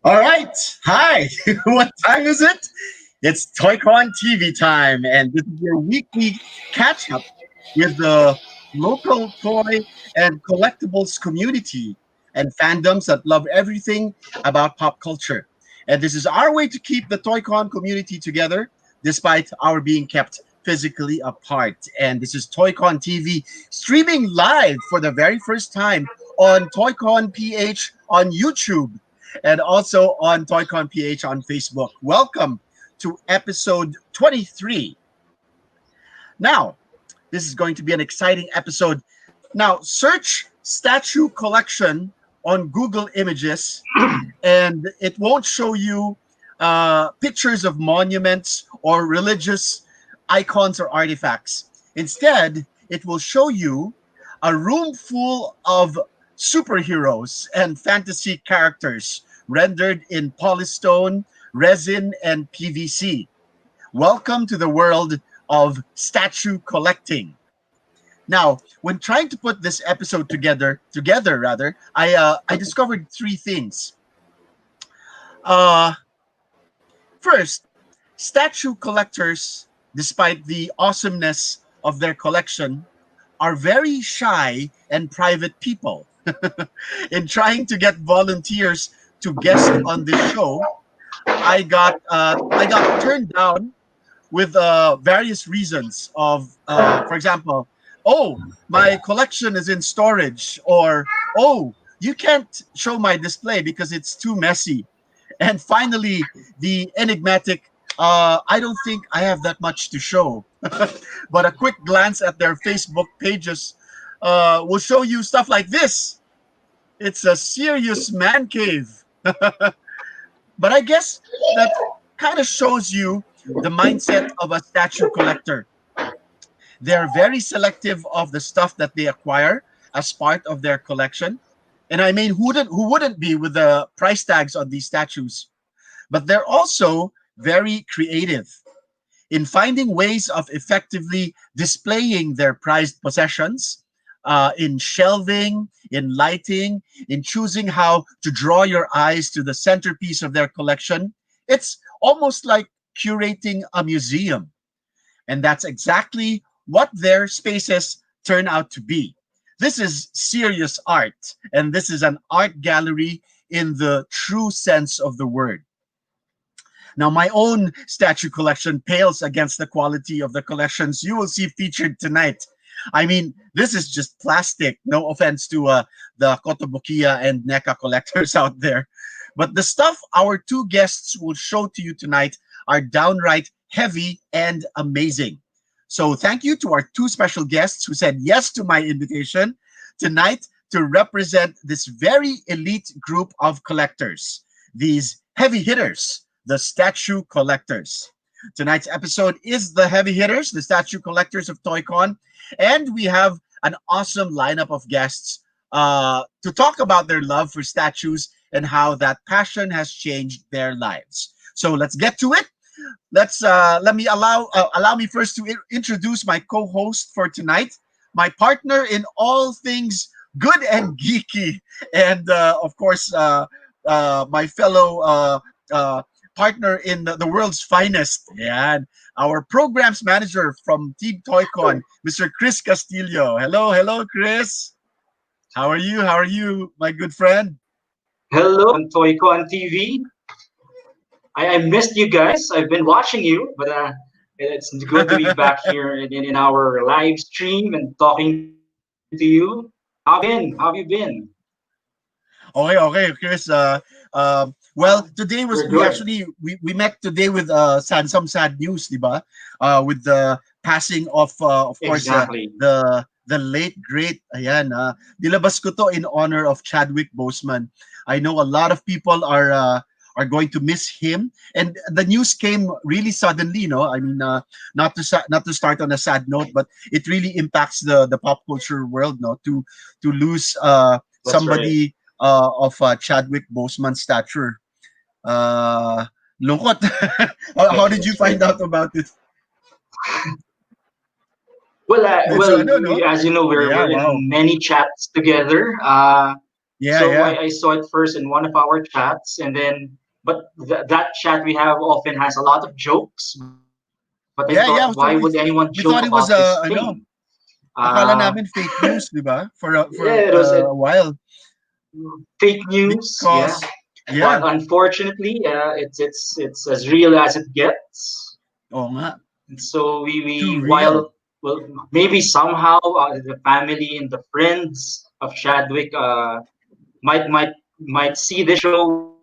All right. Hi. What time is it? It's TOYCON TV time, and this is your weekly catch up with the local toy and collectibles community and fandoms that love everything about pop culture. And this is our way to keep the TOYCON community together despite our being kept physically apart. And this is TOYCON TV streaming live for the very first time on TOYCON PH on YouTube and also on TOYCON PH on Facebook. Welcome to episode 23. Now, this is going to be an exciting episode. Now, search statue collection on Google Images, and it won't show you pictures of monuments or religious icons or artifacts. Instead, it will show you a room full of superheroes and fantasy characters rendered in polystone, resin, and PVC. Welcome to the world of statue collecting. Now, when trying to put this episode together rather, I discovered three things. Uh, First, statue collectors, despite the awesomeness of their collection, are very shy and private people. In trying to get volunteers to guest on this show, I got turned down with various reasons. For example, oh, my collection is in storage, or oh, you can't show my display because it's too messy. And finally, the enigmatic, I don't think I have that much to show. But a quick glance at their Facebook pages will show you stuff like this. It's a serious man cave. But I guess that kind of shows you the mindset of a statue collector. They're very selective of the stuff that they acquire as part of their collection. And I mean, who wouldn't be with the price tags on these statues? But they're also very creative in finding ways of effectively displaying their prized possessions, in shelving, in lighting, in choosing how to draw your eyes to the centerpiece of their collection. It's almost like curating a museum. And that's exactly what their spaces turn out to be. This is serious art, and this is an art gallery in the true sense of the word. Now, my own statue collection pales against the quality of the collections you will see featured tonight. I mean, this is just plastic. No offense to the Kotobukiya and NECA collectors out there. But the stuff our two guests will show to you tonight are downright heavy and amazing. So thank you to our two special guests who said yes to my invitation tonight to represent this very elite group of collectors, these heavy hitters, the statue collectors. Tonight's episode is the heavy hitters, the statue collectors of TOYCON, and we have an awesome lineup of guests to talk about their love for statues and how that passion has changed their lives. So let's get to it. Let me allow me first to introduce my co-host for tonight, my partner in all things good and geeky, and of course my fellow partner in the world's finest, and our programs manager from Team TOYCON, Mr. Chris Castillo. Hello, Chris. How are you? How are you, my good friend? Hello, on TOYCON TV. I missed you guys. I've been watching you, but it's good to be back here in our live stream and talking to you. How have you been? How have you been? Okay, Chris. Well, today We're was we good. actually we met today with some sad news, diba? With the passing of course Exactly. the late great ayan nilabas ko to in honor of Chadwick Boseman. I know a lot of people are going to miss him, and the news came really suddenly. No, I mean, not to start on a sad note, but it really impacts the pop culture world. No, to lose That's right. somebody of Chadwick Boseman's stature. Uh, Lungkot. How did you That's right. find out about it? Well, Medyo ano, no? as you know, we're Yeah, we're wow. in many chats together. Yeah, So yeah. I saw it first in one of our chats, and then but that chat we have often has a lot of jokes. But I thought, why would Yeah, anyone yeah. So joke about we this thought it was thing? akala Uh, namin fake news, di ba? For yeah, it was a a while fake news. Yeah, because but yeah, unfortunately, it's as real as it gets. oh nga, And so too we real. while well maybe somehow the family and the friends of Chadwick might might might see this show.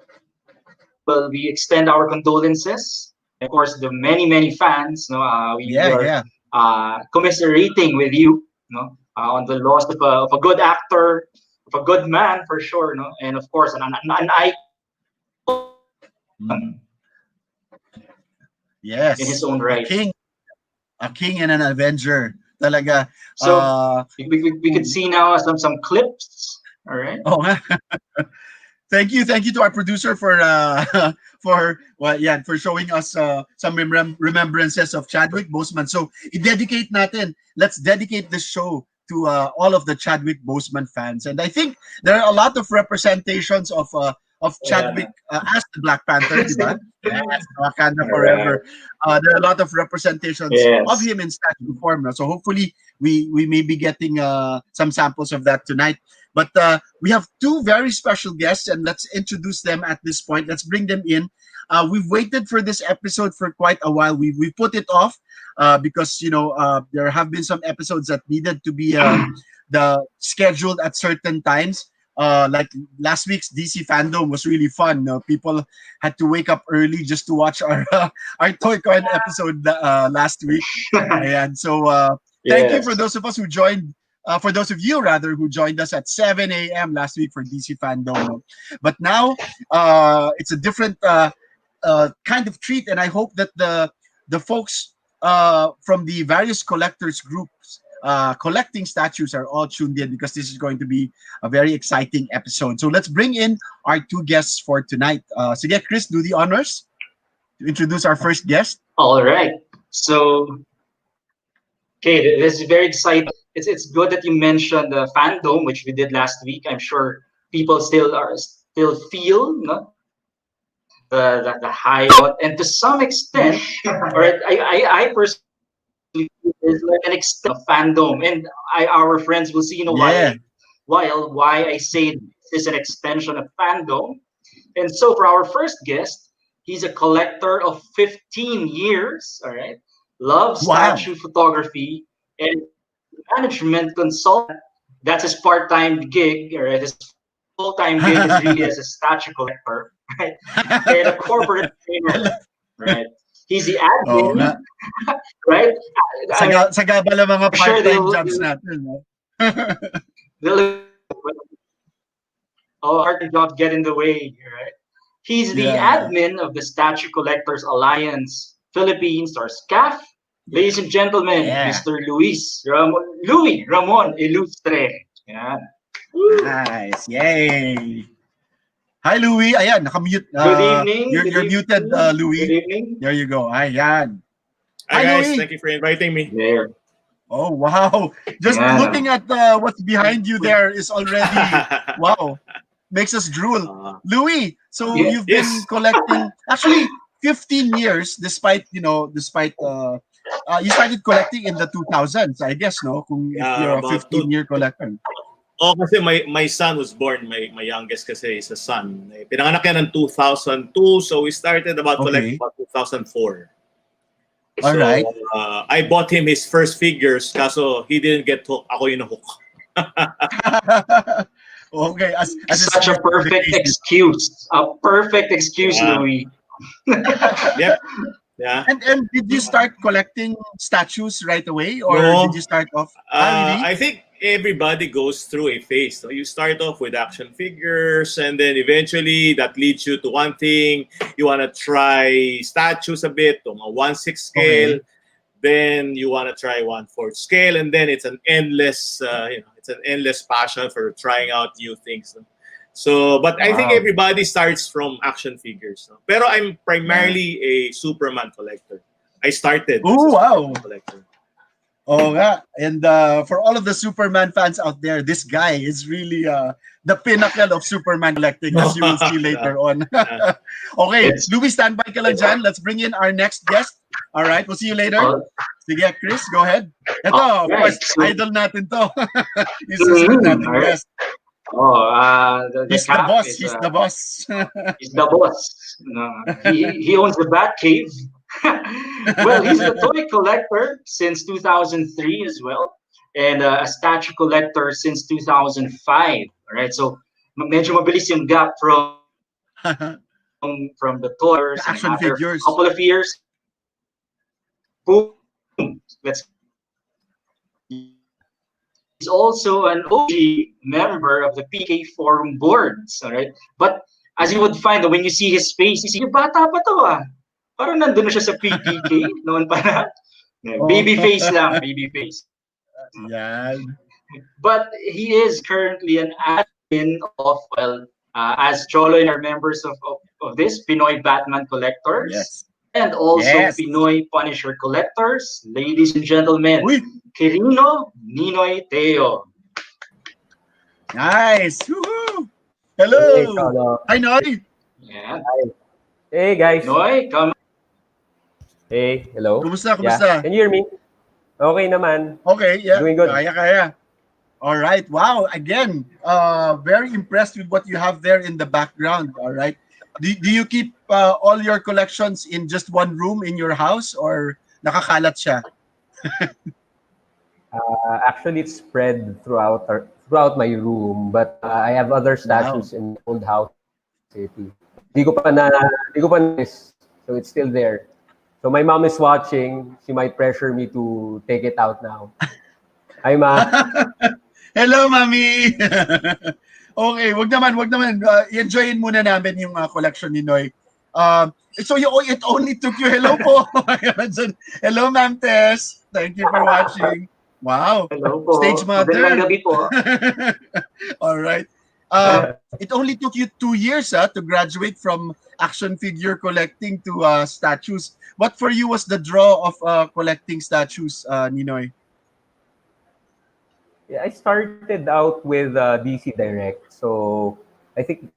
Well, we extend our condolences. And of course, the many fans. No, we Yeah, are yeah. commiserating with you. No, on the loss of a good actor, of a good man for sure. No, and of course an icon Mm. in his Yes, own right. a king and an avenger. Talaga. So Uh, we could see now some clips. All right. oh, nga. Thank you to our producer for for well, yeah, for showing us some remembrances of Chadwick Boseman. So, i-dedicate natin. Let's dedicate this show to all of the Chadwick Boseman fans. And I think there are a lot of representations of Yeah. Chadwick as the Black Panther, di ba? Yes, Wakanda All right. forever. There are a lot of representations of Yes. him in statue form. No? So hopefully we may be getting some samples of that tonight. But we have two very special guests, and let's introduce them at this point. Let's bring them in. We've waited for this episode for quite a while. We put it off because there have been some episodes that needed to be the scheduled at certain times. Like last week's DC fandom was really fun. People had to wake up early just to watch our TOYCON episode last week. And so thank you for Yes. those of us who joined for those of you rather who joined us at 7 a.m. last week for DC Fandom. No? But now it's a different kind of treat, and I hope that the folks from the various collectors groups collecting statues are all tuned in because this is going to be a very exciting episode. So let's bring in our two guests for tonight. So yeah, Chris, do the honors to introduce our first guest. All right. So, okay, this is very exciting. It's good that you mentioned the fandom, which we did last week. I'm sure people still feel no, the high and to some extent, all right. I personally feel there's like an extent of fandom, and our friends will see Yeah. why I say this is an extension of fandom. And so for our first guest, he's a collector of 15 years, all right, loves Wow. statue photography and management consultant. That's his part-time gig, all right? His full-time gig is really as a statue collector, right? And a corporate trainer, right? He's the Oo nga. admin, right? I'm Sagabal ang mga sure part-time jobs natin. No? they'll all part jobs get in the way, right? He's the Yeah, yeah. admin of the Statue Collectors Alliance Philippines, or SCAF. Ladies and gentlemen, Yeah. Mr. Louis Ramon Ilustre. Yeah. Nice. Yay. Hi, Louie. Ayan, nakamute. Good evening. Good You're muted, evening. Good Louie. evening. There you go. Ayan. Hi Hi, guys, Louie. thank you for inviting me. There. Oh, wow. Just Yeah. looking at what's behind you there is already, wow, makes us drool. Louis, so Yeah. you've been Yes. collecting, actually, 15 years despite you started collecting in the 2000s, I guess, no? Kung if you're a About two. 15-year collector. Oh, kasi my son was born, my youngest kasi is a son. Pinanganak yan ng 2002, so we started about collecting Okay. about 2004. All So right. I bought him his first figures kaso he didn't get hooked. Ako yung hook. Okay, as is Such a usually the perfect case. excuse. A perfect excuse, Yeah. Louis. Yep. Yeah. And did you start collecting statues right away, or did No. you start off? Really? I think everybody goes through a phase. So you start off with action figures, and then eventually that leads you to one thing. You want to try statues a bit on a 1/6 scale. Okay. Then you want to try 1/4 scale, and then it's an endless, it's an endless passion for trying out new things. So, but I think Wow. everybody starts from action figures. No? Pero I'm primarily a Superman collector. I started as Oh, a wow. Superman collector. Oh, nga. And for all of the Superman fans out there, this guy is really the pinnacle of Superman collecting, as you will see later on. Okay, It's, Louis, standby ka lang it's dyan. Let's bring in our next guest. All right, we'll see you later. all, Sige, Chris, go ahead. all Ito, of right. course, So, idol natin to. Yung susunod all nating right. guest. Oh, the He's the cap boss. is He's the boss. he's the boss. No, he owns the Bat Cave. Well, he's a toy collector since 2003 as well, and a statue collector since 2005. All right, so medyo mabilis yung gap from the toys The in a action matter of a figures. couple of years. Boom, let's. He's also an OG member of the PK forum boards. All right, but as you would find when you see his face, you see, bata pa to ah. Parang nandun na siya sa PPK noon pa na. Oh. Baby face lang, baby face. Yan. But he is currently an admin of, well, as Cholo and our members of this, Pinoy Batman Collectors, Yes. and also Yes. Pinoy Punisher Collectors. Ladies and gentlemen, Uy. Quirino Teo. Nice. Woohoo. Hey, Hello. Cholo. Hi, Noy. Yeah. Hey, guys. Noy, come. Hey, hello. Kumusta? Yeah. Kumusta? Can you hear me? Okay naman. Okay, yeah. Doing good. Kaya. All right. Wow. Again, very impressed with what you have there in the background. All right. Do you keep all your collections in just one room in your house or nakakalat siya? Actually, it's spread throughout my room, but I have other statues in the old house city. Di ko pa miss, so it's still there. So my mom is watching. She might pressure me to take it out now. Hi, Ma. Hello, Mami. Okay, wag naman. I-enjoyin muna namin yung collection ni Noy. So it only took you. Hello po. Hello, Ma'am Tess. Thank you for watching. Wow. Hello po. Stage mother. Magandang gabi po. All right. It only took you 2 years to graduate from action figure collecting to statues. What for you was the draw of collecting statues, Ninoy? Yeah, I started out with DC Direct. So I think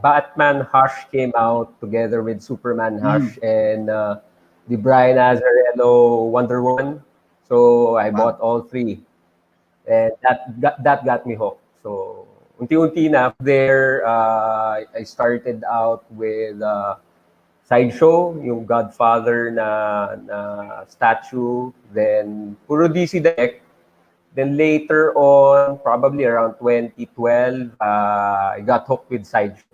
Batman Hush came out together with Superman Hush and the Brian Azzarello Wonder Woman. So I bought all three, and that got me hooked. So unti-unti na there, I started out with Sideshow, yung Godfather na statue, then puro DC Direct. Then later on, probably around 2012, I got hooked with Sideshow.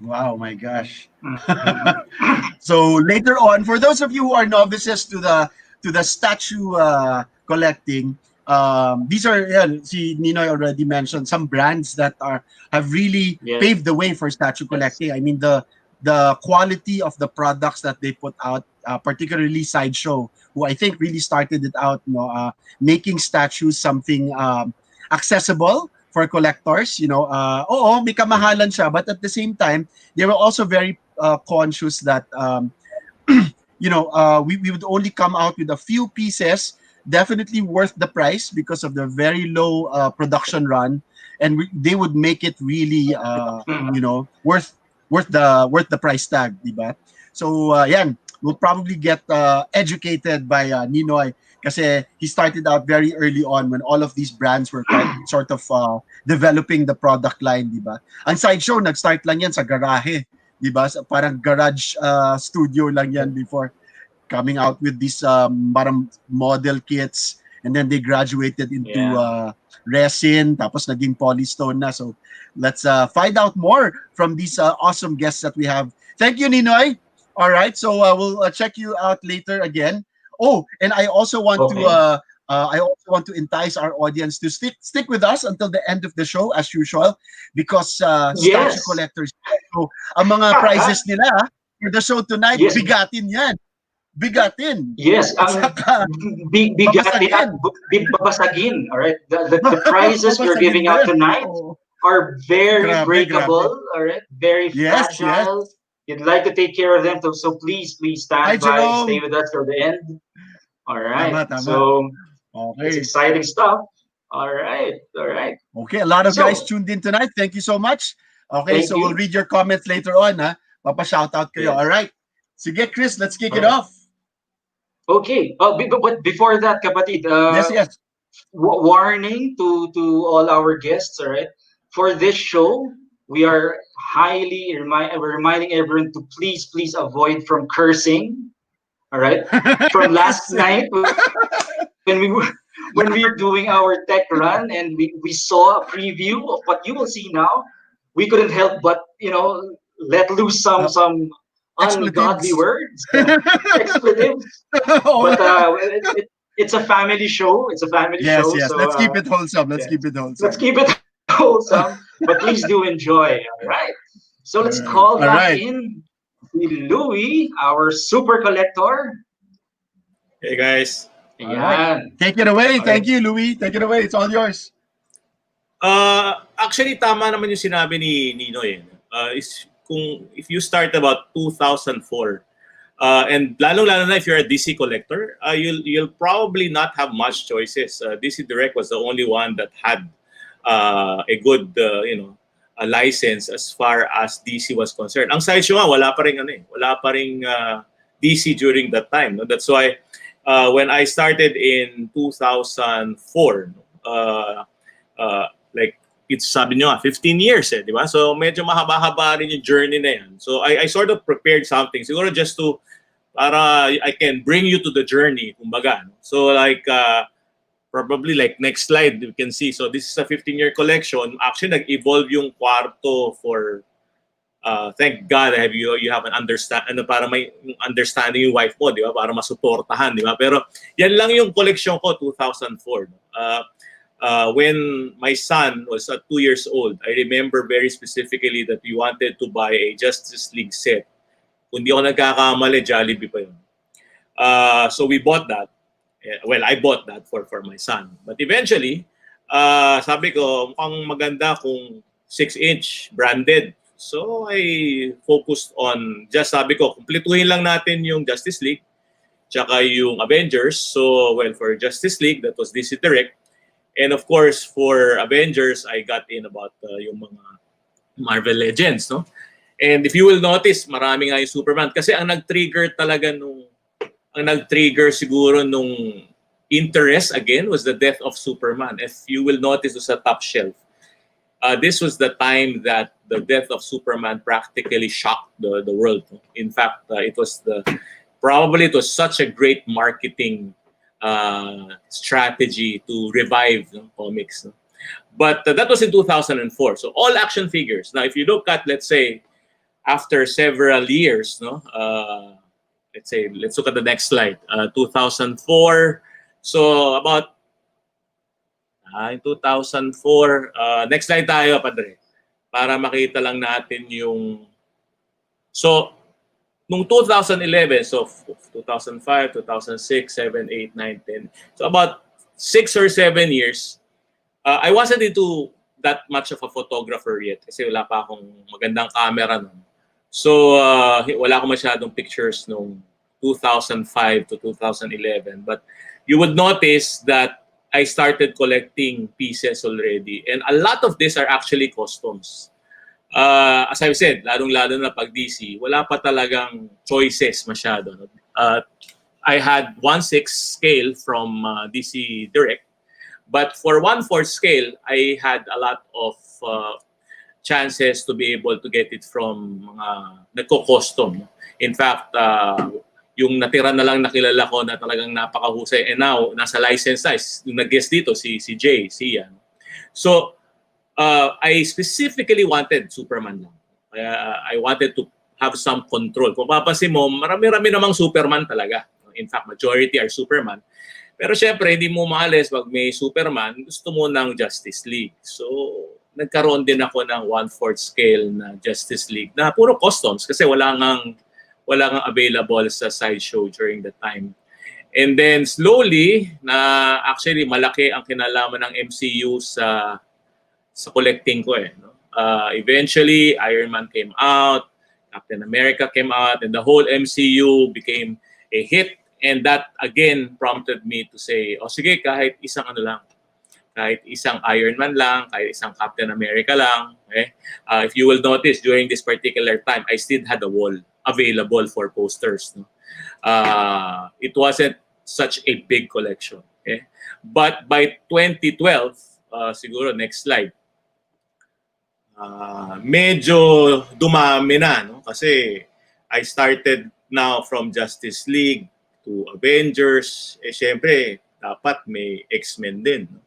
Wow, my gosh. So later on, for those of you who are novices to the statue collecting, these are, si Ninoy already mentioned some brands that have really paved the way for statue collecting. I mean, the quality of the products that they put out, particularly Sideshow, who I think really started it out, making statues something accessible for collectors. Oo, may kamahalan siya, but at the same time, they were also very conscious that we would only come out with a few pieces, definitely worth the price because of the very low production run, and they would make it really worth the price tag, diba? So yan, we'll probably get educated by Ninoy kasi he started out very early on when all of these brands were sort of developing the product line, diba? Ang Sideshow nag-start lang yan sa garahe, diba? Parang garage studio lang yan before coming out with these parang model kits, and then they graduated into resin, tapos naging polystone na. So let's find out more from these awesome guests that we have. Thank you, Ninoy. All right, so we'll check you out later again. Oh, and I also want to entice our audience to stick with us until the end of the show as usual, because statue collectors. So ang mga prizes nila for the show tonight, bigatin yan. Bigatin. Yes, bigatin at babasagin. All right, the prizes we're giving out tonight are very breakable. All right, very fragile. You'd like to take care of them, so please stand by and stay with us till the end. All right. Tama. So it's Okay. exciting stuff. All right. All right. Okay, a lot of guys So tuned in tonight. Thank you so much. Okay, thank so we'll you. read your comments later on, ha? Papa-shoutout kayo. All Yes. right. Sige, Chris, let's kick All it right. off. Okay. Oh, but before that, kapatid, Yes, yes. warning to all our guests. All right. For this show, we are we're reminding everyone to please avoid from cursing. All right. From last Cursing. night when we were when we were doing our tech run and we saw a preview of what you will see now, we couldn't help but let loose Uh, some ungodly expletives. words, expletives. Oo But nga. it's a family show. It's a family Yes, show, yes. so Let's keep it wholesome. Let's yeah, keep it let's wholesome. keep it wholesome. But please do enjoy. All right. So All let's right. call All back right. in Louis, our super collector. Hey guys. All right. Ayan. Take it away. All Thank right. you, Louis. Take it away. It's all yours. Actually, tama naman yung sinabi ni Ninoy. If you start about 2004, and lalo-lalo na if you're a DC collector, you'll probably not have much choices. DC Direct was the only one that had a good, a license as far as DC was concerned. Ang sideshow nga, wala pa rin DC during that time. No? That's why when I started in 2004, like it's sabi nyo nga, 15 years di ba? So medyo mahaba-haba rin yung journey na yan. So I sort of prepared something siguro just to para I can bring you to the journey, kumbaga. So like probably like next slide you can see. So this is a 15-year collection. Actually nag-evolve yung kwarto for thank God you have an para may understanding yung wife mo, di ba? Para masuportahan, di ba? Pero yan lang yung collection ko 2004. When my son was 2 years old, I remember very specifically that we wanted to buy a Justice League set. Kung di ako nagkakamali, Jollibee pa yun. So we bought that. Well, I bought that for my son. But eventually, sabi ko, mukhang maganda kung 6-inch branded. So I focused on, sabi ko, kumpletuhin lang natin yung Justice League, tsaka yung Avengers. So, well, for Justice League, that was DC Direct. And of course, for Avengers, I got in about yung mga Marvel Legends, no? And if you will notice, marami nga yung Superman. Kasi ang nag-trigger siguro nung interest again was the death of Superman. If you will notice, it was a top shelf. This was the time that the death of Superman practically shocked the world. In fact, it was such a great marketing strategy to revive comics. But that was in 2004. So all action figures. Now, if you look at, let's say, after several years, let's look at the next slide. 2004. So about in 2004, next slide tayo, Padre. Para makita lang natin yung... So, nung 2011, so 2005, 2006, 7, 8, 9, 10. So about 6 or 7 years, I wasn't into that much of a photographer yet kasi wala pa akong magandang camera nun. So wala akong masyadong pictures nung 2005 to 2011. But you would notice that I started collecting pieces already. And a lot of these are actually customs. As I've said, lalong-lalo na pag DC, wala pa talagang choices masyado. I had 1/6 scale from DC Direct. But for 1/4 scale, I had a lot of chances to be able to get it from mga nagko-custom. In fact, yung natira na lang nakilala ko na talagang napakahusay. And now, nasa license na. Yung nag-guest dito, si Jay, si Ian. So, I specifically wanted Superman lang. I wanted to have some control. Kung papasin mo, marami-rami namang Superman talaga. In fact, majority are Superman. Pero syempre, hindi mo maalis pag may Superman, gusto mo ng Justice League. So, nagkaroon din ako ng 1/4 scale na Justice League na puro customs kasi wala ngang available sa sideshow during the time. And then slowly, na actually malaki ang kinalaman ng MCU sa collecting ko eh. No? Eventually, Iron Man came out, Captain America came out, and the whole MCU became a hit. And that again prompted me to say, oh sige, kahit isang ano lang, kahit isang Iron Man lang, kahit isang Captain America lang. Okay? If you will notice, during this particular time, I still had a wall available for posters. No? It wasn't such a big collection. Okay? But by 2012, siguro next slide, medyo dumami na. No? Kasi I started now from Justice League to Avengers. Eh, syempre, dapat may X-Men din. No?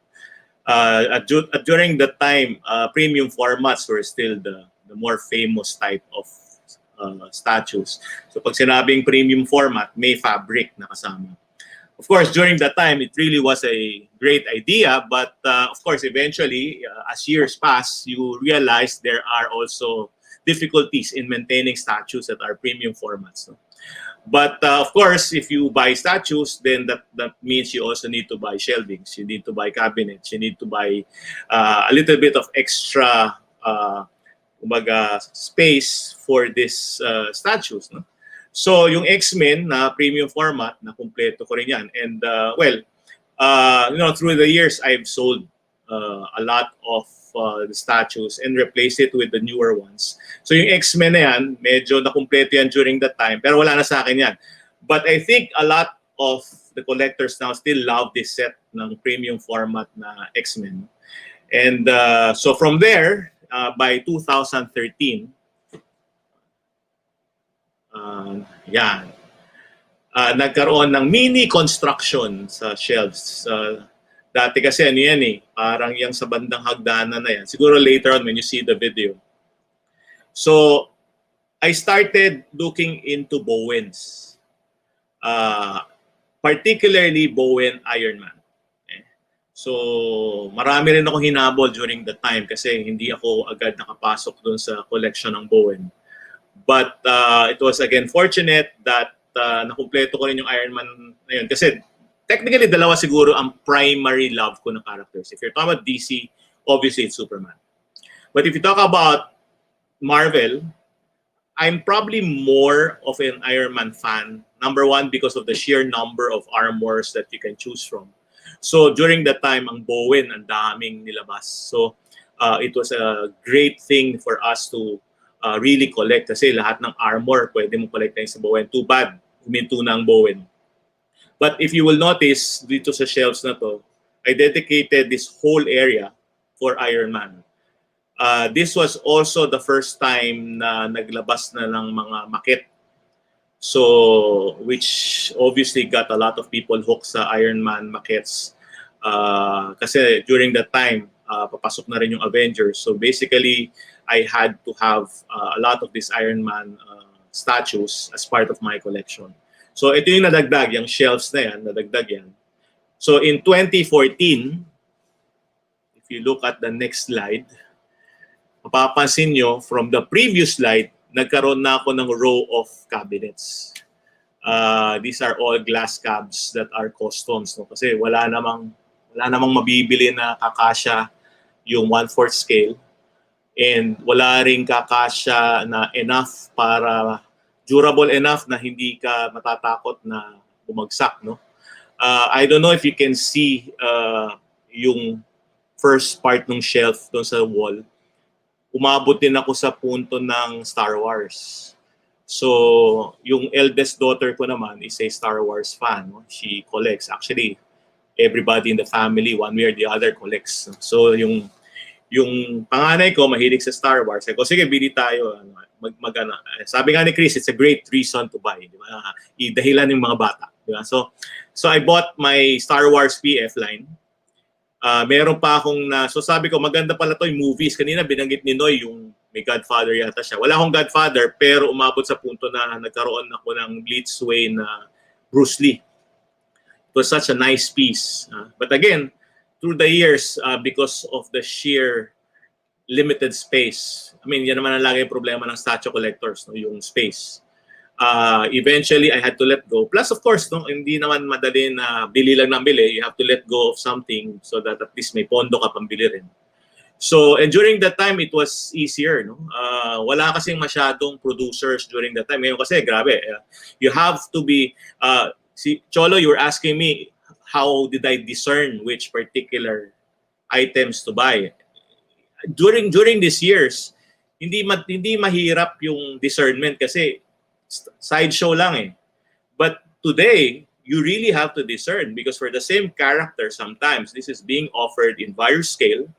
During that time, premium formats were still the more famous type of statues. So pag sinabing premium format, may fabric na kasama. Of course, during that time, it really was a great idea. But of course, eventually, as years pass, you realize there are also difficulties in maintaining statues that are premium formats. No? But of course, if you buy statues, then that means you also need to buy shelvings. You need to buy cabinets. You need to buy a little bit of extra space for these statues. No? So yung X-Men na premium format, na kumpleto ko rin yan. And through the years, I've sold a lot of the statues and replace it with the newer ones. So yung X-Men na yan, medyo nakumpleto yan during that time, pero wala na sa akin yan. But I think a lot of the collectors now still love this set ng premium format na X-Men. And so from there, by 2013, nagkaroon ng mini construction sa shelves. Dati kasi ano yan eh, parang yung sa bandang hagdanan na yan. Siguro later on when you see the video. So, I started looking into Bowens. Particularly Bowen Iron Man. Okay. So, marami rin ako hinabol during the time kasi hindi ako agad nakapasok dun sa collection ng Bowen. But it was again fortunate that nakumpleto ko rin yung Iron Man na yun. Kasi technically, dalawa siguro ang primary love ko na characters. If you're talking about DC, obviously it's Superman. But if you talk about Marvel, I'm probably more of an Iron Man fan. Number one, because of the sheer number of armors that you can choose from. So during that time, ang Bowen, ang daming nilabas. So it was a great thing for us to really collect. Kasi lahat ng armor, pwede mo collect sa Bowen. Too bad, huminto na ang Bowen. But if you will notice, dito sa shelves na to, I dedicated this whole area for Iron Man. This was also the first time na naglabas na ng mga makit. So, which obviously got a lot of people hooked sa Iron Man makets. Kasi during that time, papasok na rin yung Avengers. So basically, I had to have a lot of these Iron Man statues as part of my collection. So ito yung nadagdag, yung shelves na yan, nadagdag yan. So in 2014, if you look at the next slide, mapapansin nyo, from the previous slide, nagkaroon na ako ng row of cabinets. These are all glass cabs that are customs. No? Kasi wala namang mabibili na kakasya yung 1/4 scale. And wala rin kakasya na enough para durable enough na hindi ka matatakot na bumagsak, no? I don't know if you can see yung first part ng shelf doon sa wall. Umabot din ako sa punto ng Star Wars. So, yung eldest daughter ko naman is a Star Wars fan. No? She collects. Actually, everybody in the family, one way or the other, collects. So, yung panganay ko, mahilig sa Star Wars. Sabi ko, sige, bili tayo. Sabi nga ni Chris, it's a great reason to buy. Di ba? Dahilan yung mga bata. Di ba? So I bought my Star Wars PF line. Meron pa akong so sabi ko, maganda pala to yung movies. Kanina binanggit ni Noy yung may Godfather yata siya. Wala akong Godfather, pero umabot sa punto na nagkaroon ako ng Blitzway na Bruce Lee. It was such a nice piece. But again, through the years, because of the sheer limited space. I mean, yan naman ang lagi problema ng statue collectors, no? Yung space. Eventually, I had to let go. Plus, of course, no, hindi naman madali na bili lang ng bili. You have to let go of something so that at least may pondo ka pang bili rin. So, and during that time, it was easier. No? Wala kasing masyadong producers during that time. Ngayon kasi, grabe. You have to be, si Cholo, you were asking me how did I discern which particular items to buy. During these years, hindi mahirap yung discernment kasi sideshow lang eh. But today, you really have to discern because for the same character, sometimes this is being offered in various scale,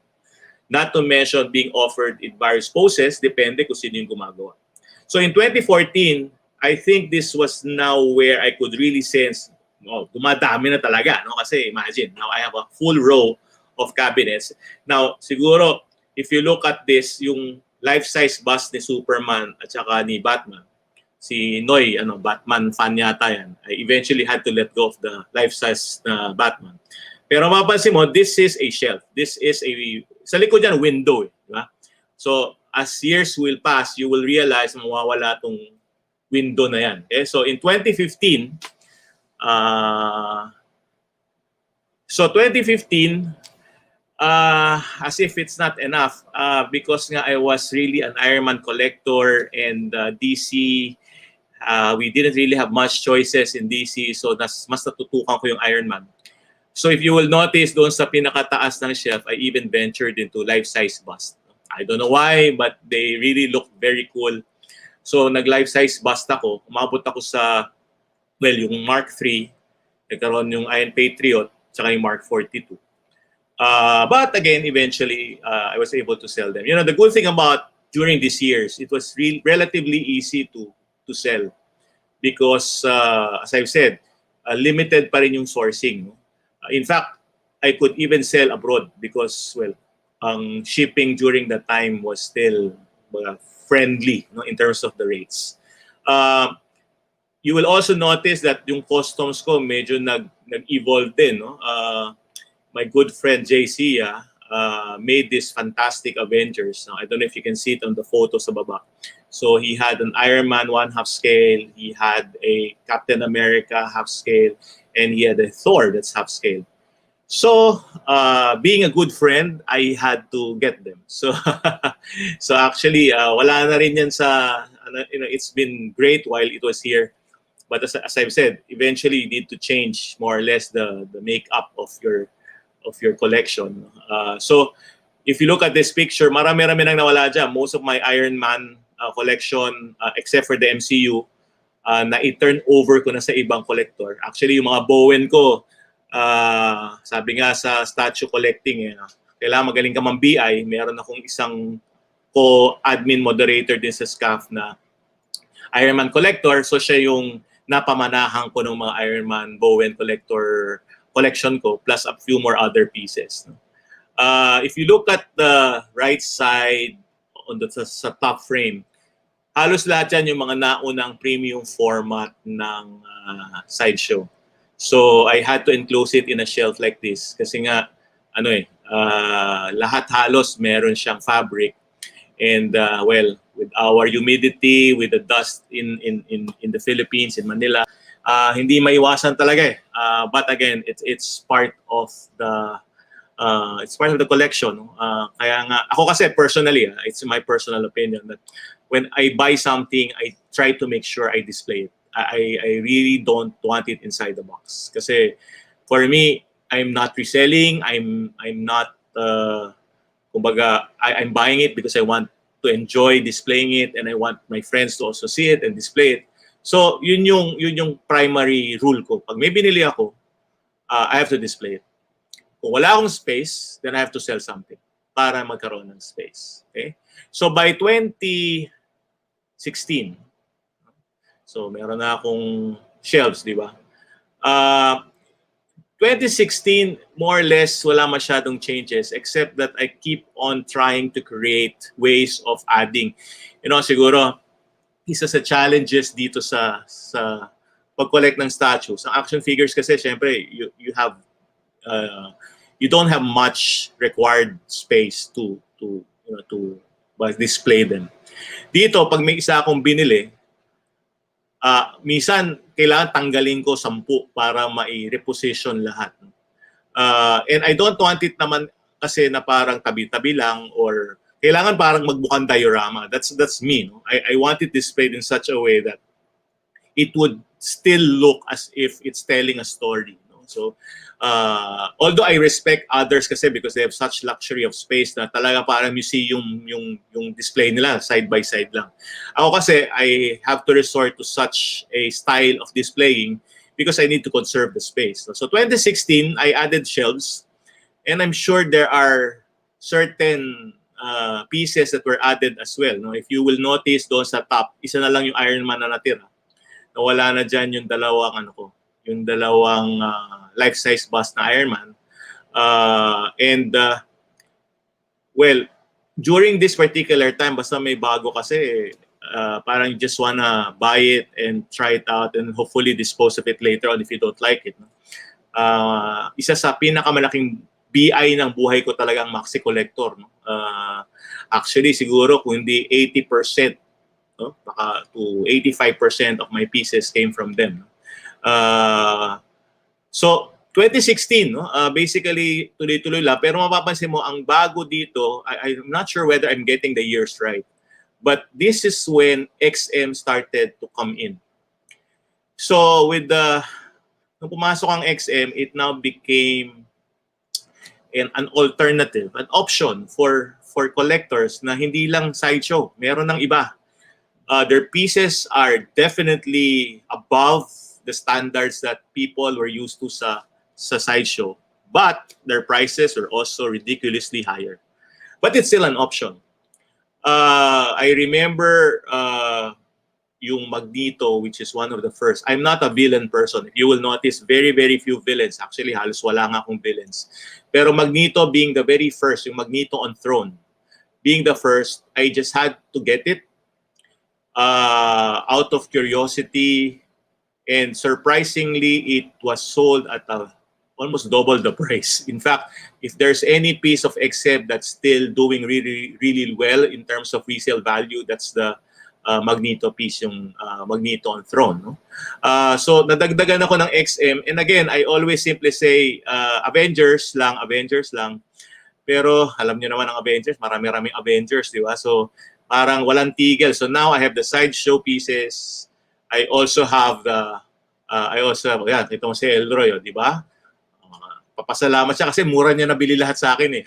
not to mention being offered in various poses, depende kung sino yung gumagawa. So in 2014, I think this was now where I could really sense, oh, dumadami na talaga, no? Kasi imagine, now I have a full row of cabinets. Now, siguro, if you look at this, yung life-size bust ni Superman at saka ni Batman, si Noy, Batman fan yata yan, I eventually had to let go of the life-size na Batman. Pero mapansin mo, this is a shelf. This is a, sa likod yan, window. Di ba? So, as years will pass, you will realize mawawala tong window na yan. Okay? So, in 2015, as if it's not enough, because nga I was really an Iron Man collector and DC, we didn't really have much choices in DC, so mas natutukan ko yung Iron Man. So if you will notice, doon sa pinakataas ng shelf, I even ventured into life-size bust. I don't know why, but they really look very cool. So nag-life-size bust ako. Umabot ako sa, well, yung Mark III, nagkaroon yung Iron Patriot, tsaka yung Mark 42. But again, eventually, I was able to sell them. You know, the good thing about during these years, it was relatively easy to sell because, as I've said, limited pa rin yung sourcing. No? In fact, I could even sell abroad because, well, ang shipping during that time was still friendly, no, in terms of the rates. You will also notice that yung customs ko medyo nag-evolve din. No? My good friend JC made this fantastic Avengers. Now, I don't know if you can see it on the photos sa baba. So he had an Iron Man 1/2 scale, he had a Captain America half scale, and he had a Thor that's half scale. So, being a good friend, I had to get them. So, so actually, wala na rin yan sa, you know, it's been great while it was here. But as I've said, eventually you need to change more or less the makeup of your collection. So, if you look at this picture, marami-rami nang nawala dyan. Most of my Iron Man collection, except for the MCU, na i-turn over ko na sa ibang collector. Actually, yung mga Bowen ko, sabi nga sa statue collecting, kailangan magaling ka mang BI. Meron akong isang co-admin moderator din sa SCAF na Iron Man collector. So siya yung napamanahan ko ng mga Iron Man Bowen collection ko, plus a few more other pieces. If you look at the right side, sa top frame, halos lahat yan yung mga naunang premium format ng sideshow. So I had to enclose it in a shelf like this kasi nga lahat halos meron siyang fabric, and well, with our humidity, with the dust in the Philippines, in Manila, hindi maiwasan talaga eh. But again, it's part of the collection. Kaya nga ako kasi personally, it's my personal opinion that when I buy something, I try to make sure I display it. I really don't want it inside the box. Kasi for me, I'm not reselling. I'm not, kumbaga, I'm buying it because I want to enjoy displaying it and I want my friends to also see it and display it. So yun yung primary rule ko. Pag may binili ako, I have to display it. Kung wala akong space, then I have to sell something para magkaroon ng space. Okay? So by 2016, so meron na akong shelves, di ba? 2016, more or less, wala masyadong changes except that I keep on trying to create ways of adding. You know, siguro, isa sa challenges dito sa pag-collect ng statues. Ang action figures kasi, syempre, you have you don't have much required space to display them. Dito, pag may isa akong binili, minsan kailangan tanggalin ko 10 para mai-reposition lahat. And I don't want it naman kasi na parang tabi-tabi lang or kailangan parang magbukang diorama. That's me. No? I want it displayed in such a way that it would still look as if it's telling a story. No? So, although I respect others kasi because they have such luxury of space na talaga parang museum yung display nila, side by side lang. Ako kasi, I have to resort to such a style of displaying because I need to conserve the space. So 2016, I added shelves, and I'm sure there are certain pieces that were added as well. No? If you will notice doon sa top, isa na lang yung Iron Man na natira. Nawala na dyan yung dalawang life-size bust na Iron Man. Well, during this particular time, basta may bago kasi, parang you just wanna buy it and try it out and hopefully dispose of it later on if you don't like it. No? Isa sa pinakamalaking BI ng buhay ko talagang maxi collector. No? Actually, siguro kung hindi 80%, no? Baka to 85% of my pieces came from them. So, 2016, no? Basically, tuloy-tuloy lang. Pero mapapansin mo, ang bago dito, I'm not sure whether I'm getting the years right. But this is when XM started to come in. So, nung pumasok ang XM, it now became an alternative, an option for collectors na hindi lang sideshow. Meron ng iba. Their pieces are definitely above the standards that people were used to sa sideshow. But their prices are also ridiculously higher. But it's still an option. I remember yung Magneto, which is one of the first. I'm not a villain person. If you will notice, very, very few villains. Actually, halos wala nga akong villains. Pero Magneto being the very first, yung Magneto on Throne, being the first, I just had to get it out of curiosity. And surprisingly, it was sold at almost double the price. In fact, if there's any piece of XM that's still doing really, really well in terms of resale value, that's the Magneto piece, yung Magneto on Throne. No? So, nadagdagan ako ng XM. And again, I always simply say, Avengers lang. Pero, alam niyo naman ang Avengers, marami-raming Avengers, di ba? So, parang walang tigil. So, now I have the sideshow pieces. I also have yan, ito mo si Elroy, di ba? Papasalamat siya kasi mura niya nabili lahat sa akin eh.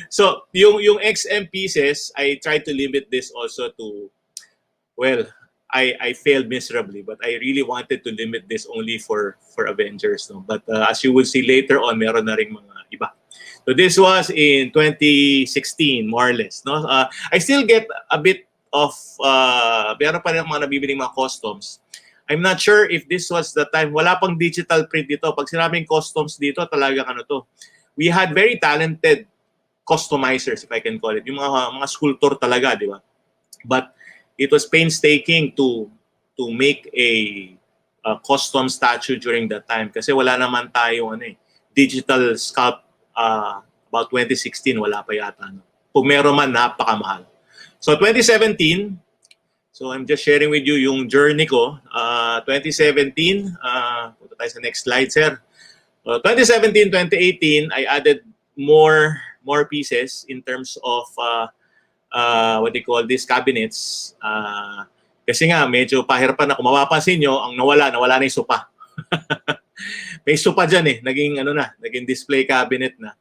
So, yung XM pieces, I try to limit this also to, well, I failed miserably, but I really wanted to limit this only for Avengers. No? But as you will see later on, meron na ring mga iba. So this was in 2016, more or less. No? I still get a bit of, meron pa rin mga nabibiling mga customs. I'm not sure if this was the time, wala pang digital print dito. Pag sinabing customs dito, talagang ano to. We had very talented customizers, if I can call it. Yung mga sculptor talaga, di ba? But it was painstaking to make a custom statue during that time kasi wala naman tayo digital sculpt about 2016, wala pa yata. No? Kung meron man, napakamahal. So 2017, so I'm just sharing with you yung journey ko. 2017, punta tayo sa next slide, sir. 2017, 2018, I added more pieces in terms of what they call these cabinets. Kasi nga, medyo pahirapan na. Kung mapapansin nyo, ang nawala na yung sopa. May sopa dyan eh. Naging display cabinet na.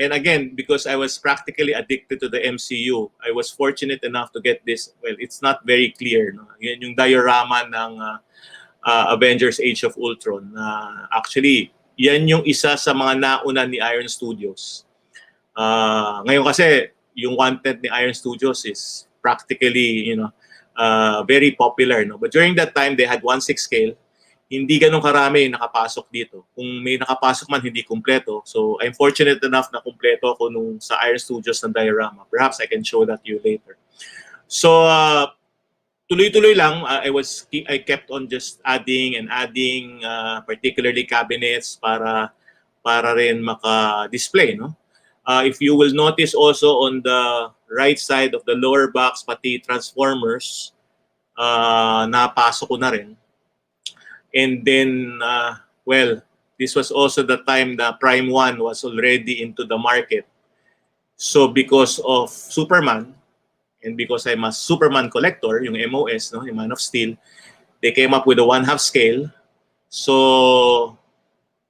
And again, because I was practically addicted to the MCU, I was fortunate enough to get this. Well, it's not very clear. No? Yan yung diorama ng Avengers Age of Ultron. Actually, yan yung isa sa mga nauna ni Iron Studios. Ngayon kasi, yung content ni Iron Studios is practically, very popular. No? But during that time, they had 1/6 scale. Hindi ganun karami nakapasok dito. Kung may nakapasok man, hindi kumpleto. So, I'm fortunate enough na kumpleto ako nung sa Iron Studios ng diorama. Perhaps I can show that to you later. So, tuloy-tuloy lang, I kept on just adding, particularly cabinets para rin maka-display, no? If you will notice also on the right side of the lower box, pati transformers, napasok ko na rin. And then, well, this was also the time that Prime 1 was already into the market. So because of Superman, And because I'm a Superman collector, yung MOS, no, yung Man of Steel, they came up with a 1/2 scale. So,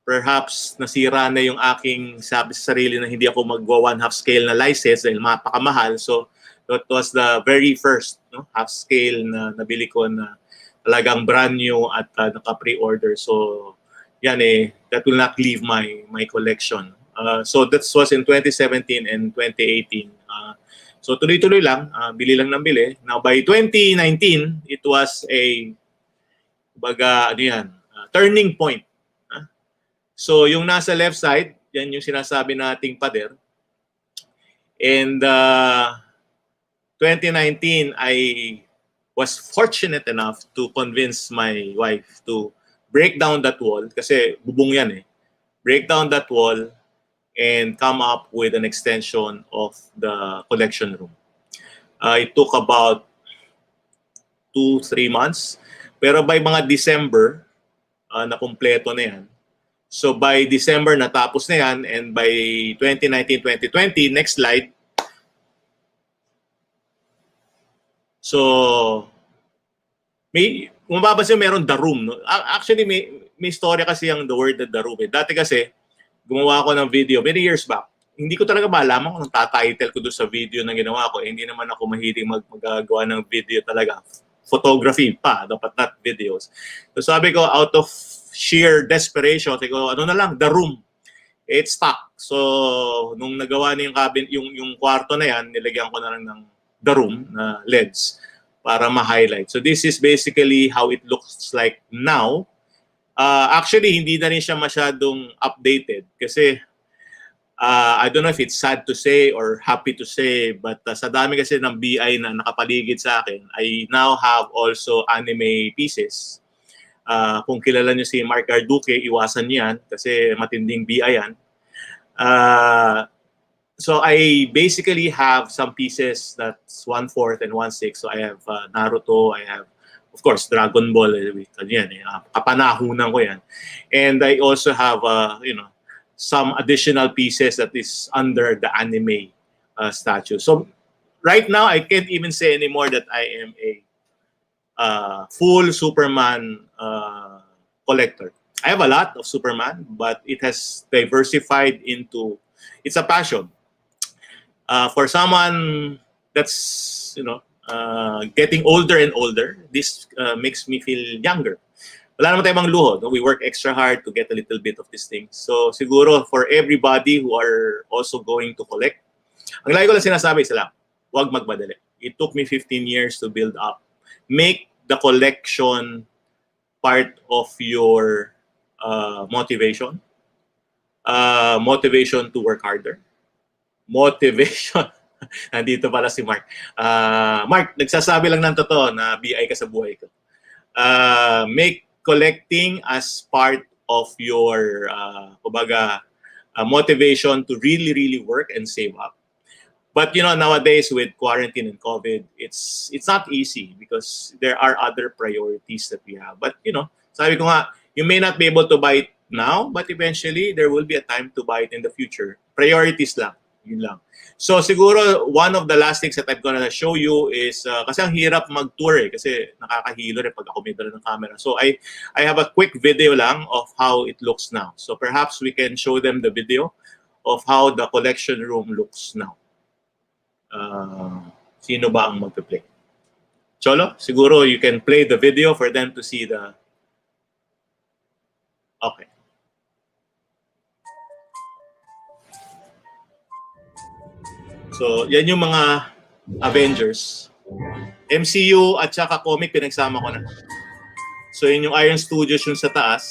perhaps nasira na yung aking sabi sa sarili na hindi ako magwa 1/2 scale na license dahil mapakamahal. So, that was the very first, no, half scale na nabili ko na talagang brand new at naka-pre-order. So, yan that will not leave my collection. So, that was in 2017 and 2018. So, tuloy-tuloy lang, bili lang ng bili. Now, by 2019, it was a turning point. So, yung nasa left side, yan yung sinasabi nating pader. And 2019, I was fortunate enough to convince my wife to break down that wall, kasi bubong yan break down that wall and come up with an extension of the collection room. It took about 2-3 months, pero by mga December, nakumpleto na yan. So by December, natapos na yan, and by 2019-2020, next slide. So, kung mapapansin, meron the room. No? Actually, may story kasi yung the word the room. Dati kasi, gumawa ako ng video many years back. Hindi ko talaga malaman kung tatitle ko doon sa video na ginawa ko. Hindi naman ako mahilig magagawa ng video talaga. Photography pa, dapat not videos. So sabi ko, out of sheer desperation, sabi ko, ano na lang, the room. It's stuck. So, nung nagawa na yung cabin, yung kwarto na yan, nilagyan ko na lang ng the room na LEDs para ma-highlight. So this is basically how it looks like now. Actually, hindi na rin siya masyadong updated kasi I don't know if it's sad to say or happy to say, but sa dami kasi ng BI na nakapaligid sa akin, I now have also anime pieces. Kung kilala niyo si Mark Arduque, iwasan niyo yan kasi matinding BI yan. So I basically have some pieces that's 1/4 and 1/6. So I have Naruto, I have, of course, Dragon Ball. Kapanahunan ko yan. And I also have, some additional pieces that is under the anime statue. So right now, I can't even say anymore that I am a full Superman collector. I have a lot of Superman, but it has diversified into, it's a passion. For someone that's, getting older and older, this makes me feel younger. Wala naman tayong luho. No? We work extra hard to get a little bit of these things. So siguro for everybody who are also going to collect, ang lagi ko lang sinasabi isa lang, huwag magmadali. It took me 15 years to build up. Make the collection part of your motivation. Motivation to work harder. Motivation. Nandito pala si Mark. Mark, nagsasabi lang ng totoo na BI ka sa buhay ko. Make collecting as part of your motivation to really, really work and save up. But nowadays with quarantine and COVID, it's not easy because there are other priorities that we have. But sabi ko nga, you may not be able to buy it now, but eventually there will be a time to buy it in the future. Priorities lang. Yun lang. So siguro one of the last things that I'm gonna show you is kasi ang hirap mag-tour kasi nakakahilo rin pag ako may dala ng camera. So I have a quick video lang of how it looks now. So perhaps we can show them the video of how the collection room looks now. Sino ba ang magpe-play? Cholo, siguro you can play the video for them to see the... Okay. So, yan yung mga Avengers. MCU at saka comic, pinagsama ko na. So, yun yung Iron Studios yung sa taas.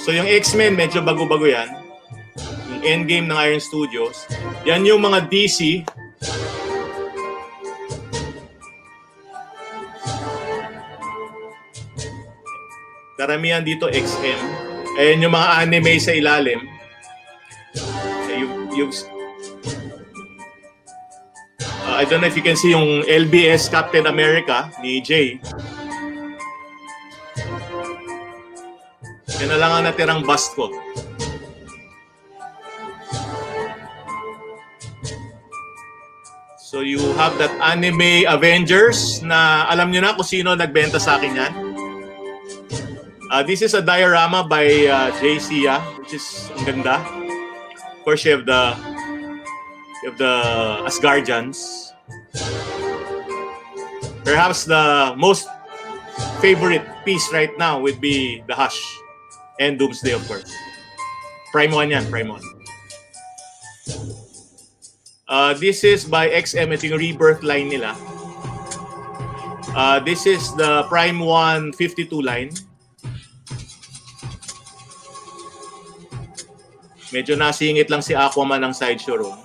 So, yung X-Men, medyo bago-bago yan. Yung Endgame ng Iron Studios. Yan yung mga DC. Karamihan dito XM. Ayan yung mga anime sa ilalim. I don't know if you can see yung LBS Captain America ni Jay. Yan na lang ang natirang bust ko. So you have that anime Avengers na alam nyo na kung sino nagbenta sa akin yan. This is a diorama by JC, which is ang ganda. Of course, you have the Asgardians. Perhaps the most favorite piece right now would be the Hush and Doomsday, of course. Prime 1 yan, Prime 1. This is by XM, ito yung rebirth line nila. This is the Prime 1 52 line. Medyo nasingit lang si Aquaman ng sideshow room.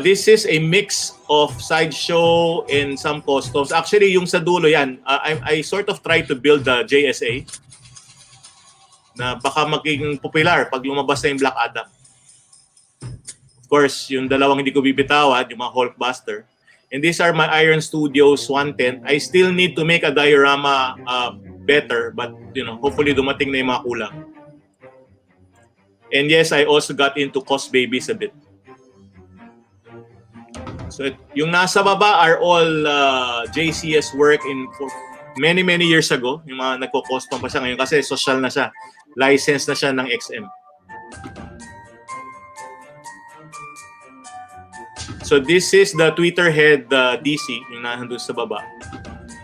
This is a mix of sideshow and some customs. Actually, yung sa dulo yan, I sort of try to build the JSA na baka maging popular pag lumabas na yung Black Adam. Of course, yung dalawang hindi ko bibitawan, yung mga Hulkbuster. And these are my Iron Studios 110. I still need to make a diorama better, but hopefully dumating na yung mga kulang. And yes, I also got into Cos Babies a bit. So yung nasa baba are all JCS work for many years ago. Yung mga nagko-custom pa siya ngayon kasi social na siya. License na siya ng XM. So this is the Twitter head DC, yung nandun sa baba.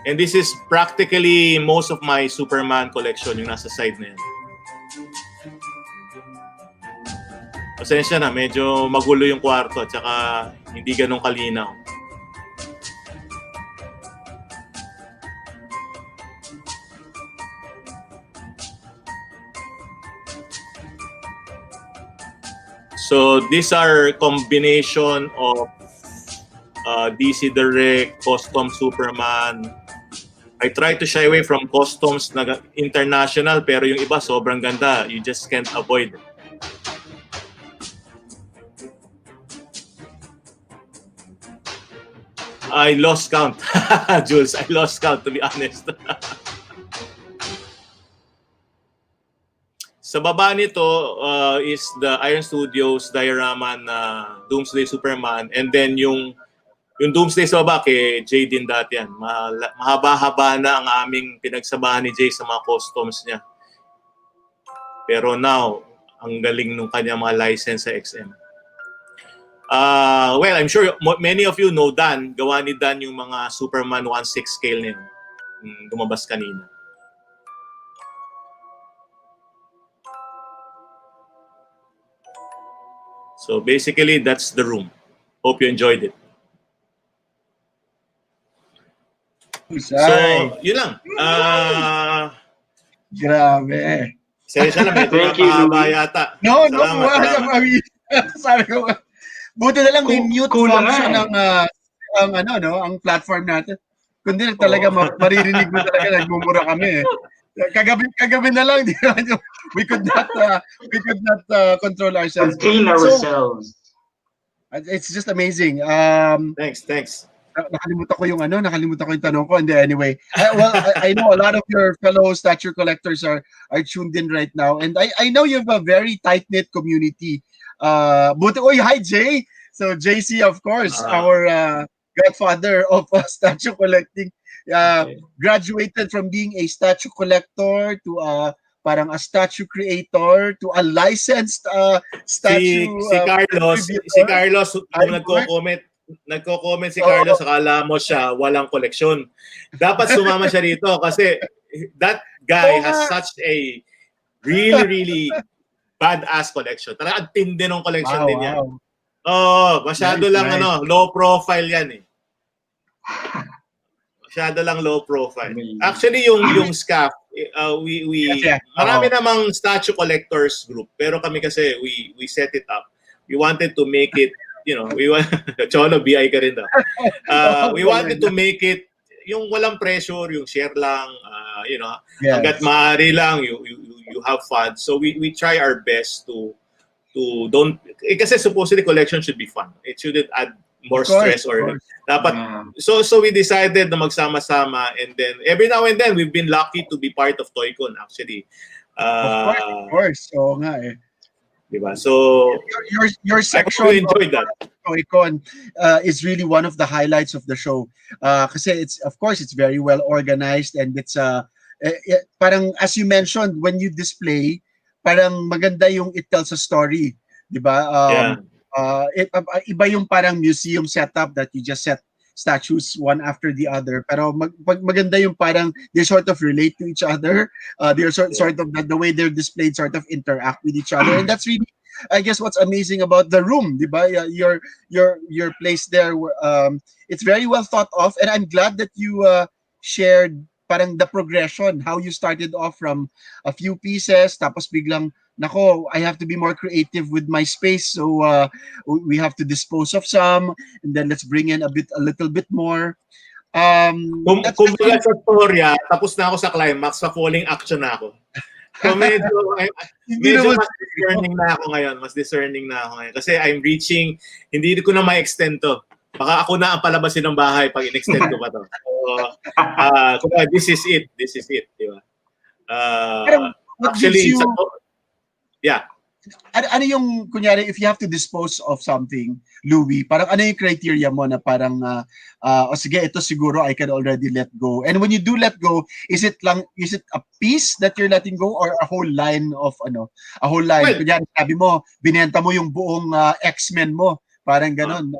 And this is practically most of my Superman collection, yung nasa side na yan. Pasensya na, medyo magulo yung kwarto at saka hindi ganun kalinaw. So these are combination of DC Direct, custom Superman. I try to shy away from customs na international pero yung iba sobrang ganda. You just can't avoid it. I lost count. Jules, I lost count to be honest. Sa baba nito is the Iron Studios diorama na Doomsday Superman, and then yung Doomsday sa baba kay Jay din dati yan. Mahaba-haba na ang aming pinagsabahan ni Jay sa mga customs niya. Pero now, ang galing nung kanya mga license sa XM. Well, I'm sure many of you know Dan. Gawa ni Dan yung mga Superman 1/6 scale na yun. Lumabas kanina. So basically, that's the room. Hope you enjoyed it. So, yun lang. Grabe. Seryoso na, medyo napahaba yata. No, Salamat. sabi ko, buti na lang may mute function ang platform natin. Kundi talaga maririnig mo talaga nagmumura kami eh. Kagabi na lang we could not control ourselves. Contain ourselves. So, it's just amazing. Thanks. Nakalimutan ko yung tanong ko. And anyway, I know a lot of your fellow statue collectors are tuned in right now, and I know you have a very tight-knit community. Hi Jay. So JC, of course, our godfather of statue collecting, graduated from being a statue collector to parang a statue creator to a licensed statue. Si Carlos, kung nagko-comment si Carlos, akala mo siya walang koleksyon. Dapat sumama siya rito kasi that guy has such a really badass collection. Talaga ang tindi ng collection din yan. Masyado lang low profile yan eh. Masyado lang low profile. Actually yung SCAF, marami namang statue collectors group, pero kami kasi we set it up. We wanted to make it, Cholo, BI ka rin daw. We wanted to make it yung walang pressure, yung share lang, hanggat maaari lang, you have fun. So we try our best to don't, kasi supposedly collection should be fun. It shouldn't add more stress or dapat. So we decided na magsama-sama, and then every now and then we've been lucky to be part of TOYCON actually. Of course. So nga eh. Diba? So your section, I enjoyed that. TOYCON is really one of the highlights of the show. Kasi it's, of course, it's very well organized, and it's parang as you mentioned, when you display, parang maganda yung it tells a story, 'di ba? Yeah. Iba yung parang museum setup that you just set statues one after the other, pero maganda yung parang they sort of relate to each other. They're sort of the way they're displayed sort of interact with each other, and that's really, I guess, what's amazing about the room, di ba? Your place there, it's very well thought of, and I'm glad that you shared parang the progression, how you started off from a few pieces, tapos biglang, nako, I have to be more creative with my space, so we have to dispose of some, and then let's bring in a little bit more. Kumbaga sa storya, tapos na ako sa climax, sa falling action na ako. So medyo mas discerning na ako ngayon. Kasi I'm reaching, hindi ko na ma-extend to. Baka ako na ang palabasin ng bahay pag in-extend ko pa to. So, this is it. Di ba? Actually, yeah. Ano yung, kunyari, if you have to dispose of something, Louie, parang ano yung criteria mo na parang, sige, ito siguro I can already let go. And when you do let go, is it a piece that you're letting go, or a whole line of, a whole line? Well, kunyari, sabi mo, binenta mo yung buong X-Men mo. Parang ganon.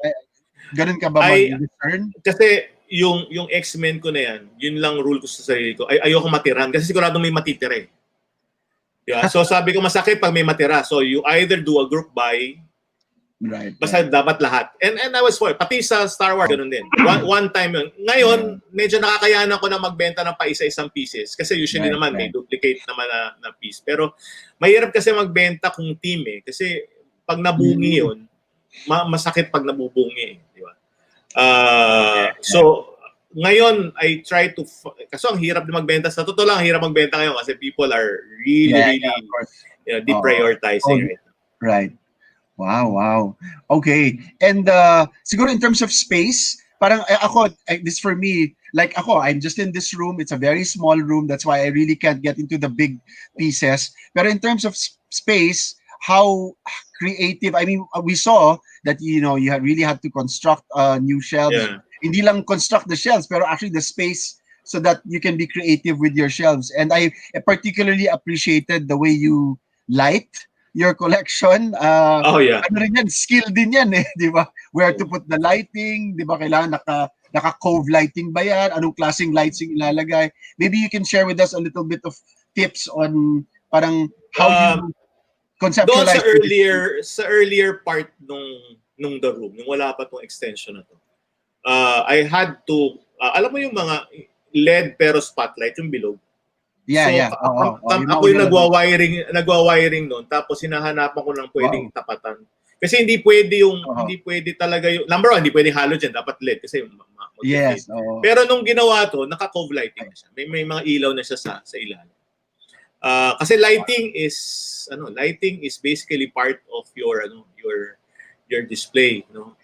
Ganon ka ba mag-return? Kasi yung X-Men ko na yan, yun lang rule ko sa sarili ko. Ayoko matiran kasi sigurado may matitira eh. Yeah. So sabi ko masakit pag may matira. So you either do a group buy, right? Basta dapat lahat. And I was for pati sa Star Wars ganun din. One time yun. Ngayon, medyo nakakayanan ko na magbenta ng paisa-isang pieces kasi usually naman may duplicate naman na piece. Pero mahirap kasi magbenta kung team eh. Kasi pag nabungi yun, masakit pag nabubungi, di ba? So ngayon, I try to... Kasi ang hirap na magbenta. Sa totoo lang, ang hirap magbenta ngayon kasi people are really deprioritizing right now. Right. Wow. Okay. And siguro in terms of space, parang this for me, like I'm just in this room. It's a very small room. That's why I really can't get into the big pieces. But in terms of space, how creative, I mean, we saw that, you really had to construct new shelves. Yeah. Hindi lang construct the shelves, pero actually the space so that you can be creative with your shelves. And I particularly appreciated the way you light your collection. Oh yeah. Ano rin yan, skill din yan eh, di ba? Where to put the lighting, di ba? Kailangan naka-cove lighting ba yan? Anong klaseng lights yung ilalagay? Maybe you can share with us a little bit of tips on parang how you conceptualize. Doon sa earlier part nung the room, nung wala pa tong extension na to. I had to, alam mo yung mga LED pero spotlight, yung bilog. Yeah. Ako yung nagwa-wiring noon, tapos hinahanapan ko lang pwedeng tapatan. Kasi hindi pwede talaga yung, number one, hindi pwede halogen, dapat LED kasi yes. Pero nung ginawa to, naka-cove lighting na siya. May mga ilaw na siya sa ilalim. Kasi lighting is basically part of your display, no.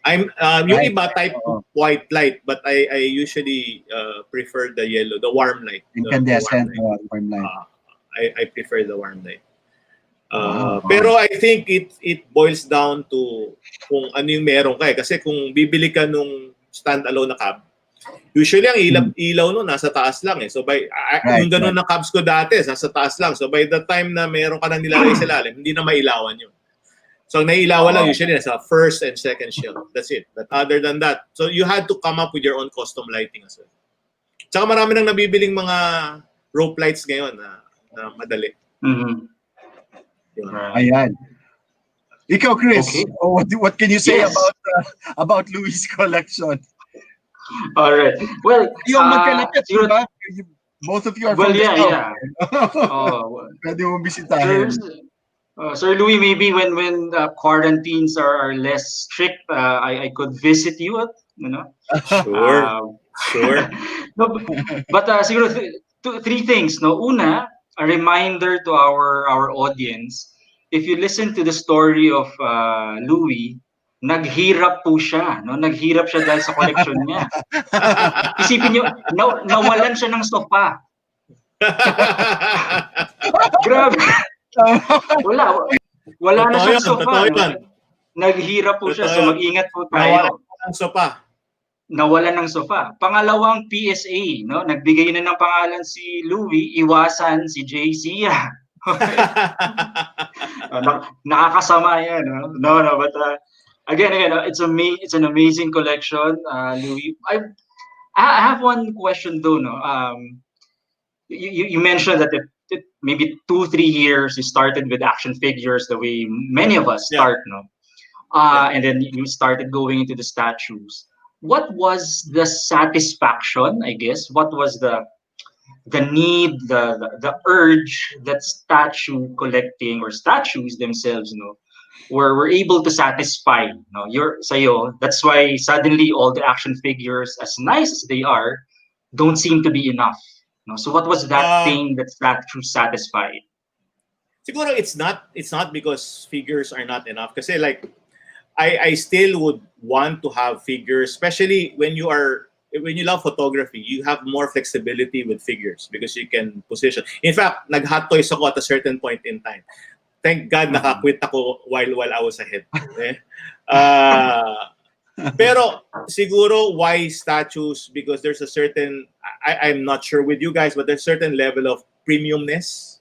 Yung iba type of white light, but I usually prefer the yellow, the warm light. Incandescent warm light. I prefer the warm light. Pero I think it boils down to kung ano yung meron ka eh. Kasi kung bibili ka nung standalone na cab, usually ang ilaw no nasa taas lang eh. So yung ganun na cabs ko dati, nasa taas lang. So by the time na meron ka na nilalagay sa ilalim, hindi na mailawan yun. So nailawan lang usually nasa first and second shelf. That's it. But other than that, so you had to come up with your own custom lighting as well. Tsaka marami nang nabibiling mga rope lights ngayon na madali. Mm-hmm. Ayan. Ikaw, Chris, what can you say about Luis' collection? All right. Well, yung magkalapit, diba? Both of you are from the South. Pwede mong bisitahin. Sir Louis, maybe when quarantines are less strict, I could visit you. Sure. No, but siguro three things. No, una, a reminder to our audience. If you listen to the story of Louis, naghirap po siya. No, naghirap siya dahil sa collection niya. Isipin niyo, nawalan siya ng sofa. Grabe. Wala na siyang sofa. Naghirap po siya, so Totoo. mag-ingat po Nawalan tayo. ko ng sopa. Nawalan ng sofa. Pangalawang PSA, no? Nagbigay na ng pangalan si Louie, iwasan si JC. Nakakasama yan, no? No, but again, it's an amazing collection, Louis. I have one question though, no. You mentioned that maybe 2-3 years you started with action figures the way many of us Yeah. start, no. And then you started going into the statues. What was the satisfaction, I guess? What was the need, the urge that statue collecting or statues themselves, were able to satisfy, sayo? That's why suddenly all the action figures, as nice as they are, don't seem to be enough. So what was that thing that statue satisfied? Siguro it's not because figures are not enough. Kasi like I still would want to have figures, especially when you love photography, you have more flexibility with figures because you can position. In fact, nag-hot toys ako at a certain point in time. Thank God nakakwit ako while I was ahead. Okay? Pero siguro why statues? Because there's a certain, I'm not sure with you guys, but there's a certain level of premiumness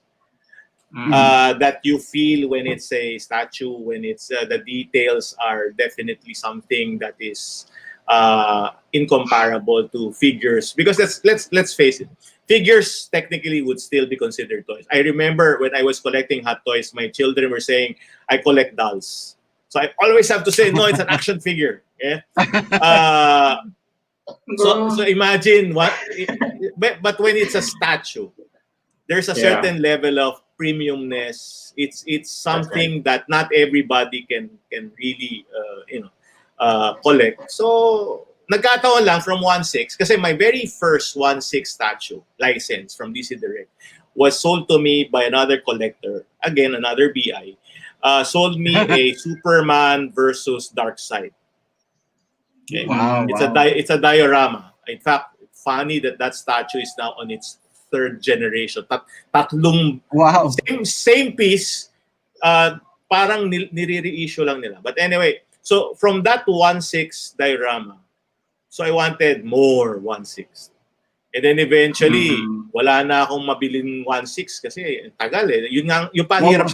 that you feel when it's a statue, when it's the details are definitely something that is incomparable to figures. Because let's face it, figures technically would still be considered toys. I remember when I was collecting hot toys, my children were saying, I collect dolls. So I always have to say, no, it's an action figure. Yeah? So imagine what, but when it's a statue, there's a certain level of premiumness. It's something that not everybody can really collect. So nagkataon lang from 1/6 kasi my very first 1/6 statue license from DC Direct was sold to me by another collector, again another BI. Sold me a Superman versus Darkseid. Okay. Wow, it's a diorama. In fact, funny that statue is now on its third generation. Tatlong same piece, parang nire-reissue lang nila. But anyway, so from that 1/6 diorama, so I wanted more 1/6. And then eventually, wala na akong mabiling 1/6 kasi tagal eh. Yun nga, yung pahirap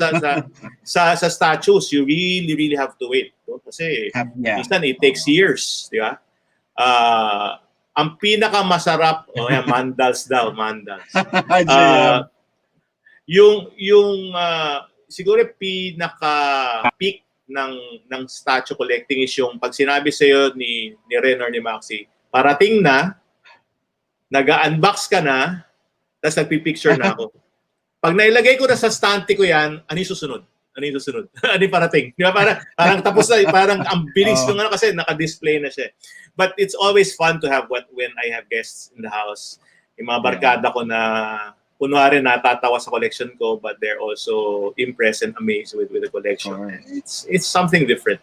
sa statues, you really have to wait. No? Kasi minsan it takes years, di ba? Ang pinakamasarap, mandals daw, mandals. Siguro pinaka-peak ng statue collecting is yung pag sinabi sa'yo ni Ren or ni Maxi, parating na, nag-unbox ka na, tapos nagpipicture na ako. Pag nailagay ko na sa stante ko yan, ano yung susunod? Ano yung susunod? Ano yung parating? Di ba? Parang tapos na, parang ang bilis ko nga kasi naka-display na siya. But it's always fun to have when I have guests in the house. Yung mga barkada ko na kunwari natatawa sa collection ko, but they're also impressed and amazed with the collection. It's something different.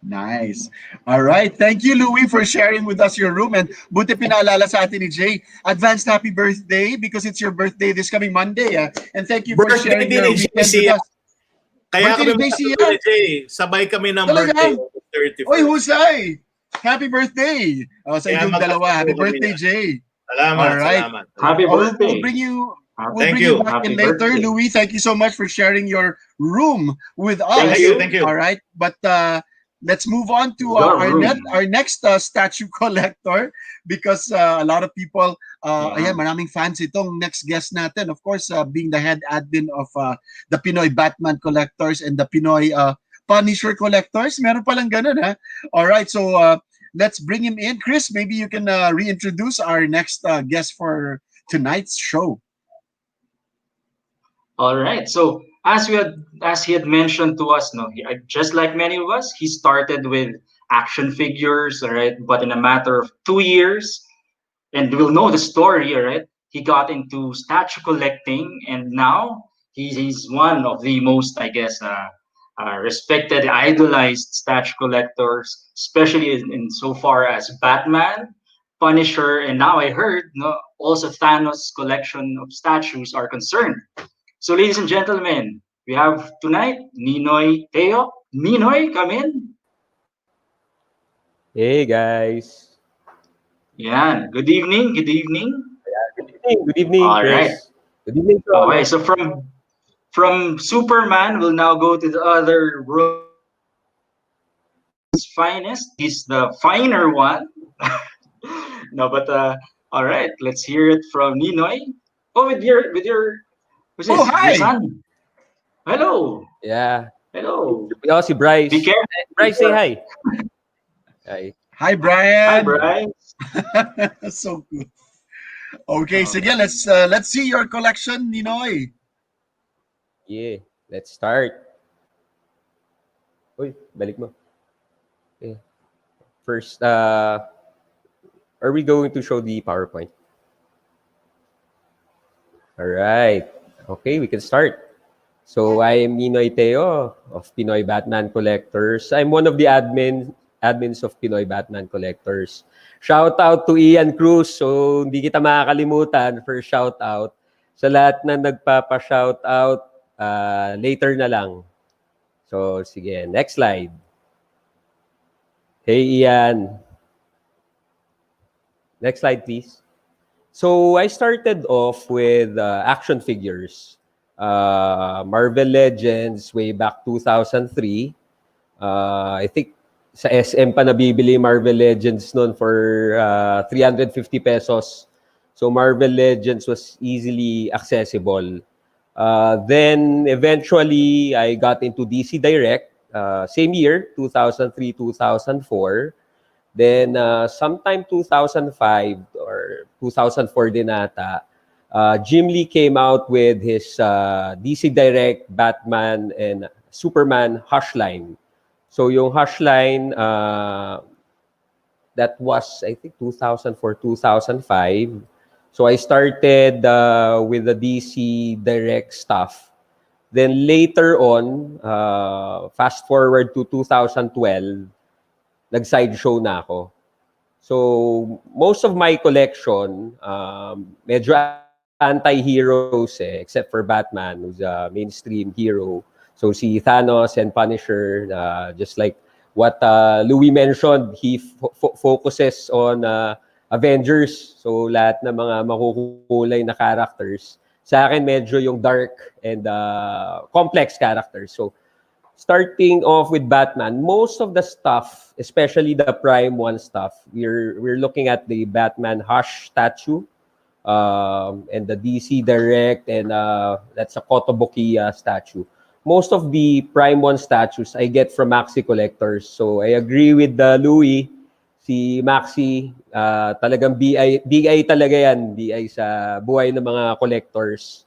Nice. All right. Thank you, Louie, for sharing with us your room. And buti pinaalala sa atin ni Jay, advanced happy birthday because it's your birthday this coming Monday. And thank you for sharing your weekend with us. Kaya birthday kami ni Jay, sabay kami ng birthday. 31st. Oy, husay! Happy birthday! Sa inyong dalawa. Happy birthday, Jay. Salamat, all right. Salamat. Happy birthday. We'll bring you back Happy in later. Birthday. Louie, thank you so much for sharing your room with us. Thank you. All right. But let's move on to our next statue collector because a lot of people, ayan, maraming fans itong next guest natin. Of course, being the head admin of the Pinoy Batman Collectors and the Pinoy Punisher Collectors. Meron palang ganun, ha? All right, so let's bring him in. Chris, maybe you can reintroduce our next guest for tonight's show. All right. So as he had mentioned to us, just like many of us, he started with action figures, all right. But in a matter of 2 years, and we'll know the story, all right. He got into statue collecting, and now he's one of the most, I guess, respected, idolized statue collectors, especially in so far as Batman, Punisher, and now I heard, also Thanos collection of statues are concerned. So, ladies and gentlemen, we have tonight Quirino Teo Ninoy, come in. Hey guys. Yan. Good evening. Good evening. Good evening, All right. Chris. Good evening to all Okay. of So from Superman, we'll now go to the other world's finest. He's the finer one. No, but all right. Let's hear it from Ninoy. Oh, with your who's Oh, this? With your hi. son. Hello. Yeah. Hello. Oh, si Be Bryce. careful. Be Bryce, say careful. hi. Hi. Hi, Hi, Brian. Brian. So good. Okay, All sige, right. let's see your collection, Ninoy. Yeah. Let's start. Uy, balik mo. Okay. First, are we going to show the PowerPoint? All right. Okay, we can start. So I am Ninoy Teo of Pinoy Batman Collectors. I'm one of the admins of Pinoy Batman Collectors. Shout out to Ian Cruz. So hindi kita makakalimutan for shout out. Sa lahat na nagpapa-shout out, later na lang. So sige, next slide. Hey Ian. Next slide please. So I started off with action figures. Marvel Legends way back 2003. I think sa SM pa nabibili Marvel Legends noon for 350 pesos. So Marvel Legends was easily accessible. Then eventually I got into DC Direct, same year, 2003-2004. Then sometime 2005 or 2004 din ata, Jim Lee came out with his DC Direct, Batman, and Superman Hush line. So yung Hush line, that was, I think, 2004, 2005. So I started with the DC Direct stuff. Then later on, fast forward to 2012, nag-sideshow na ako. So, most of my collection, medyo anti-heroes except for Batman, who's a mainstream hero. So, si Thanos and Punisher, just like what Louis mentioned, he focuses on Avengers. So, lahat ng mga makukulay na characters. Sa akin, medyo yung dark and complex characters. So, starting off with Batman, most of the stuff, especially the Prime 1 stuff, we're looking at the Batman Hush statue and the DC Direct, and that's a Kotobuki statue. Most of the Prime 1 statues I get from Maxi Collectors. So I agree with Louis, si Maxi, talagang BI talaga yan, BI sa buhay ng mga collectors.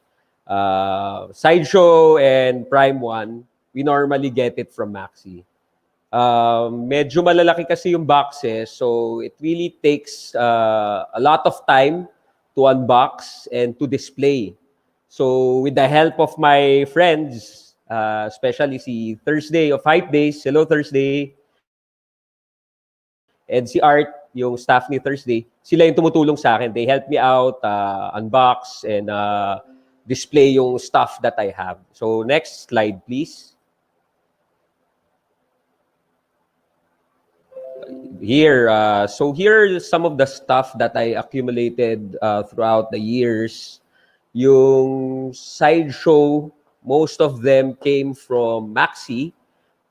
Sideshow and Prime 1, we normally get it from Maxi. Medyo malalaki kasi yung boxes, so it really takes a lot of time to unbox and to display. So with the help of my friends, especially si Thursday of Hype Days, hello Thursday, and si Art, yung staff ni Thursday, sila yung tumutulong sa akin. They help me out, unbox, and display yung stuff that I have. So next slide, please. Here, so here are some of the stuff that I accumulated throughout the years. Yung sideshow, most of them came from Maxi.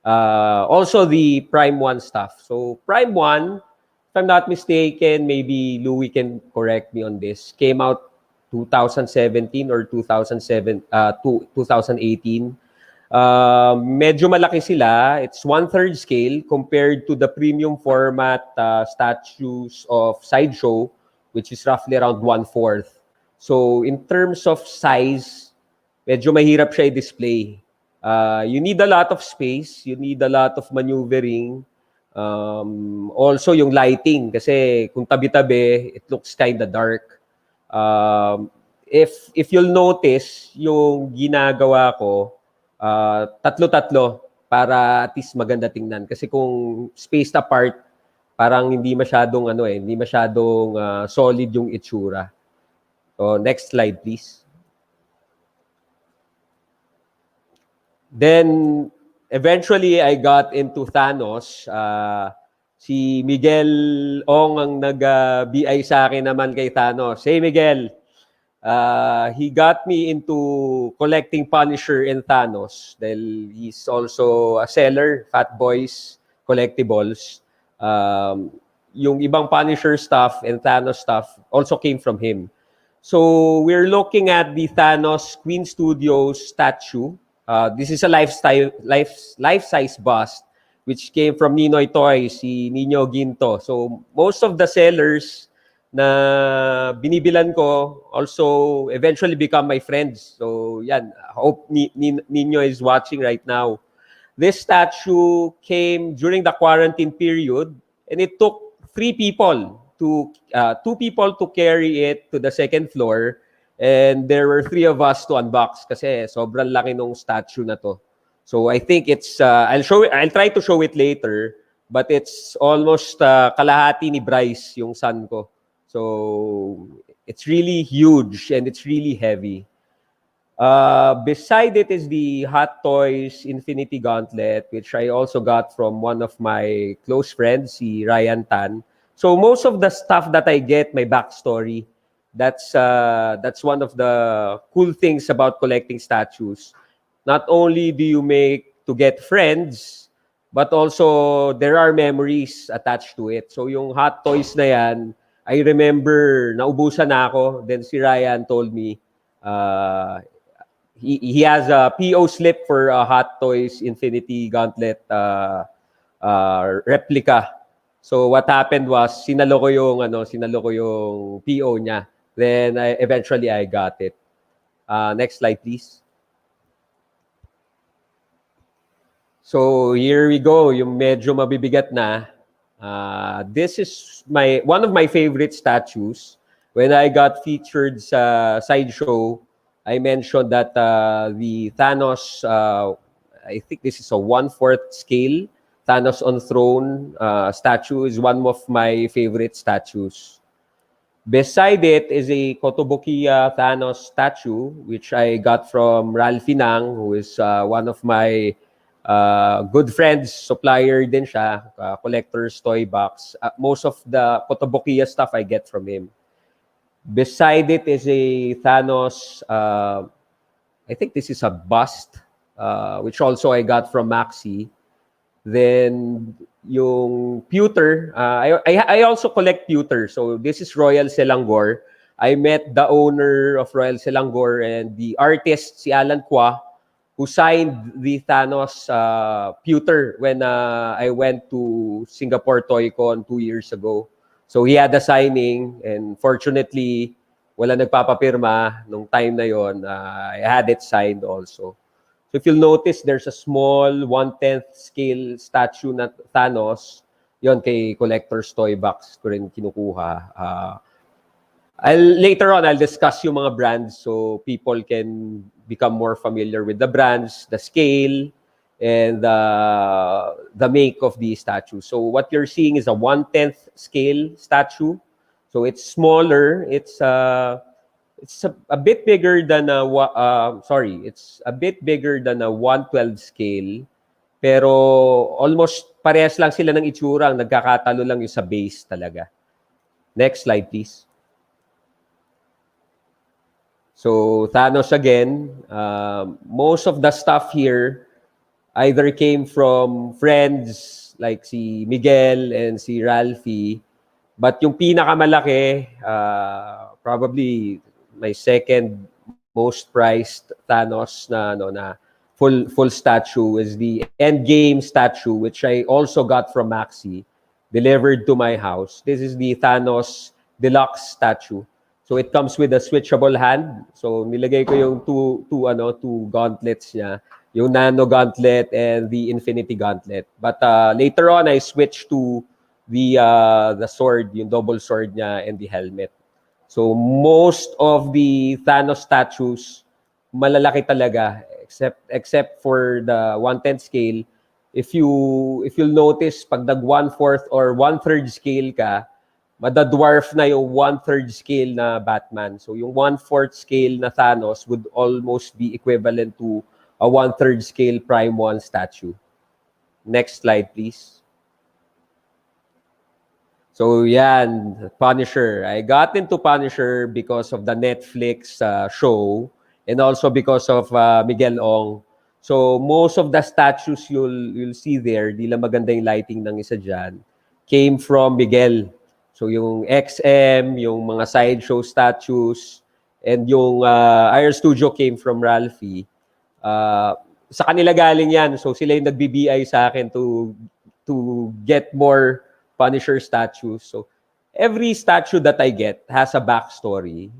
Also the Prime 1 stuff. So Prime 1, if I'm not mistaken, maybe Louis can correct me on this, came out 2017 or 2018. Medyo malaki sila. It's 1/3 scale compared to the premium format statues of Sideshow, which is roughly around 1/4. So in terms of size, medyo mahirap siya i-display. You need a lot of space, you need a lot of maneuvering. Also yung lighting, kasi kung tabi-tabi, it looks kind of dark. If you'll notice, yung ginagawa ko, tatlo-tatlo para at least maganda tingnan. Kasi kung spaced apart, parang hindi masyadong hindi masyadong solid yung itsura. So next slide please. Then eventually I got into Thanos. Si Miguel Ong ang nag-BI sa akin naman kay Thanos. Hey Miguel, he got me into collecting Punisher and Thanos dahil he's also a seller, Fat Boys Collectibles. Yung ibang Punisher stuff and Thanos stuff also came from him. So we're looking at the Thanos Queen Studios statue. This is a life-size bust which came from Ninoy Toys, si Nino Ginto. So most of the sellers na binibilan ko also eventually become my friends. So yan, I hope Nino is watching right now. This statue came during the quarantine period and it took two people to carry it to the second floor, and there were three of us to unbox kasi sobrang laki nung statue na to. So I think it's I'll try to show it later, but it's almost kalahati ni Bryce yung son ko. So it's really huge and it's really heavy. Beside it is the Hot Toys Infinity Gauntlet, which I also got from one of my close friends, si Ryan Tan. So most of the stuff that I get, my backstory, that's one of the cool things about collecting statues. Not only do you make to get friends, but also there are memories attached to it. So yung Hot Toys na yan, I remember naubusan na ako. Then si Ryan told me, he has a PO slip for a Hot Toys Infinity Gauntlet replica. So what happened was sinalo ko yung PO niya. Then eventually I got it. Next slide please. So here we go, yung medyo mabibigat na. This is one of my favorite statues. When I got featured sa sideshow, I mentioned that the Thanos, I think this is a 1/4 scale Thanos on throne statue is one of my favorite statues. Beside it is a Kotobukiya Thanos statue, which I got from Ralphie Nang, who is one of my good friends, supplier din siya, collector's toy box. Most of the Kotobukiya stuff I get from him. Beside it is a Thanos, I think this is a bust, which also I got from Maxi. Then yung pewter, I also collect pewter. So this is Royal Selangor. I met the owner of Royal Selangor and the artist, si Alan Kwa, who signed the Thanos pewter when I went to Singapore TOYCON 2 years ago. So he had a signing and fortunately, wala nagpapapirma nung time na yon. I had it signed also. So if you'll notice, there's a small 1/10 scale statue na Thanos. Yon kay Collector's Toy Box ko rin kinukuha. Later on, I'll discuss yung mga brands so people can become more familiar with the brands, the scale, and the make of the statue. So what you're seeing is a 1/10 scale statue. So it's smaller. It's a bit bigger than it's a bit bigger than a 1/12 scale. Pero almost parehas lang sila ng itsura. Nagkakatalo lang yung sa base talaga. Next slide, please. So Thanos again. Most of the stuff here either came from friends like si Miguel and si Ralphie. But yung pinakamalaki, probably my second most prized Thanos na full statue is the Endgame statue, which I also got from Maxi, delivered to my house. This is the Thanos Deluxe statue. So it comes with a switchable hand. So nilagay ko yung two gauntlets niya, yung Nano Gauntlet and the Infinity Gauntlet. But later on, I switched to the sword, yung double sword niya and the helmet. So most of the Thanos statues, malalaki talaga, except for the 1/10 scale. If you'll notice, pag nag 1/4 or 1/3 scale ka, madadwarf na yung 1/3 scale na Batman. So yung 1/4 scale na Thanos would almost be equivalent to a 1/3 scale Prime 1 statue. Next slide, please. So yan, Punisher. I got into Punisher because of the Netflix show and also because of Miguel Ong. So most of the statues you'll see there, di lang maganda yung lighting ng isa dyan, came from Miguel. So yung XM, yung mga sideshow statues, and yung Air Studio came from Ralphie. Sa kanila galing yan. So sila yung nag-BBI sa akin to get more Punisher statues. So every statue that I get has a backstory.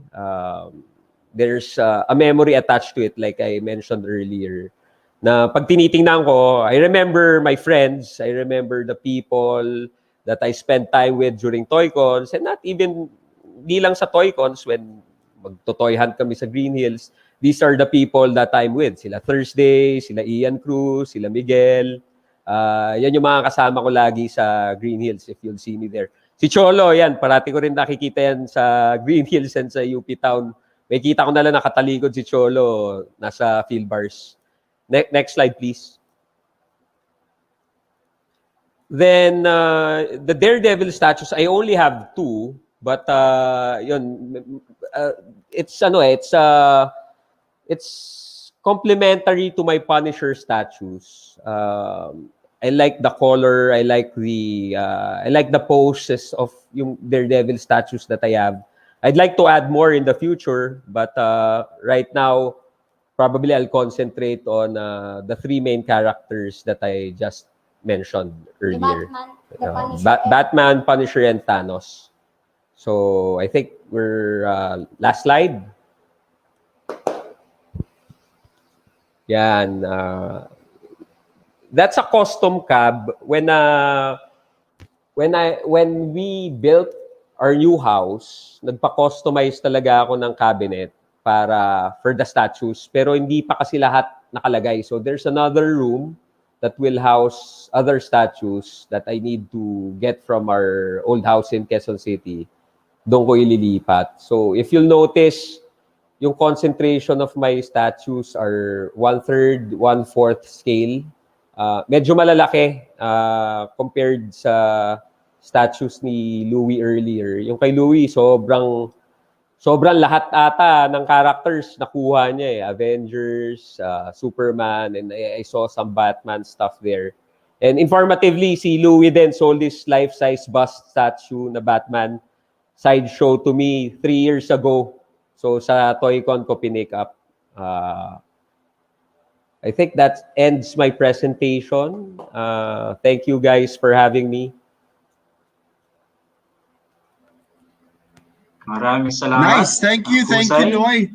There's a memory attached to it, like I mentioned earlier. Na pag tinitingnan ko, I remember my friends, I remember the people that I spent time with during TOYCONs, and not even, di lang sa TOYCONs, when magto-toy hunt kami sa Green Hills, these are the people that I'm with. Sila Thursday, sila Ian Cruz, sila Miguel. Yan yung mga kasama ko lagi sa Green Hills, if you'll see me there. Si Cholo, yan, parati ko rin nakikita yan sa Green Hills and sa UP Town. May kita ko na lang nakatalikod si Cholo nasa field bars. Next slide, please. Then, the Daredevil statues, I only have 2. But, yun, it's complementary to my Punisher statues. I like the color. I like the poses of yung Daredevil statues that I have. I'd like to add more in the future, but right now, probably I'll concentrate on the 3 main characters that I just mentioned earlier. Batman, Punisher, and Thanos. So I think we're last slide. Yan. That's a custom cab. When we built our new house, nagpa-customize talaga ako ng cabinet for the statues, pero hindi pa kasi lahat nakalagay. So there's another room that will house other statues that I need to get from our old house in Quezon City. Doon ko ililipat. So if you'll notice, yung concentration of my statues are 1/3, 1/4 scale. Medyo malalaki compared sa statues ni Louis earlier. Yung kay Louis, sobrang lahat ata ng characters nakuha niya eh. Avengers, Superman, and I saw some Batman stuff there. And informatively, si Louis then sold this life-size bust statue na Batman sideshow to me 3 years ago. So sa TOYCON ko pinick up. I think that ends my presentation. Thank you guys for having me. Maraming salamat. Nice. Thank you, Noy.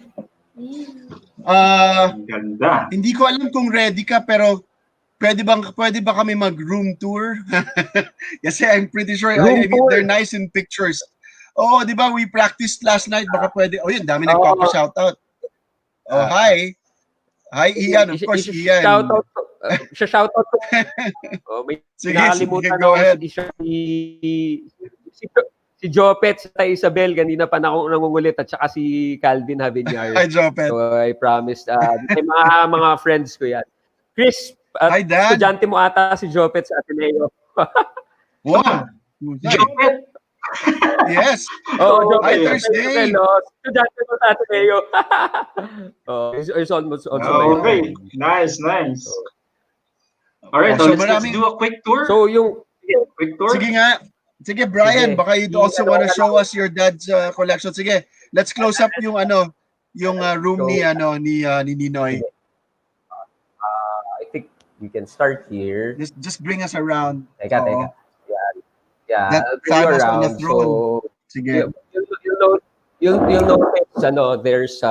Ganda. Hindi ko alam kung ready ka, pero pwede ba kami mag-room tour? Kasi I'm pretty sure they're nice in pictures. Oh, di ba we practiced last night? Baka pwede. Oh, yun, dami nagpapa-shoutout. Oh, hi. Hi, Ian. Of course, Ian. Shoutout ko. May nakalimutan go ahead. Si Jopet sa Isabel, kanina pa na ako nangungulit, at saka si Calvin Havinyar. Hi, Jopet. So I promised. May mga friends ko yan. Chris, hi, Dad. Estudyante mo ata si Jopet sa Ateneo. Wow. Jopet. Yes. Jopet. Hi, Thursday. Estudyante mo sa Ateneo. It's almost also okay. Nice. All right, so let's do a quick tour. So yung quick tour. Sige nga. Sige, Brian, baka you'd also want to show us your dad's collection. Sige, let's close up yung room ni Ninoy. I think we can start here. Just bring us around. Teka. Yeah. That Thanos on the throne. So, sige. You'll notice,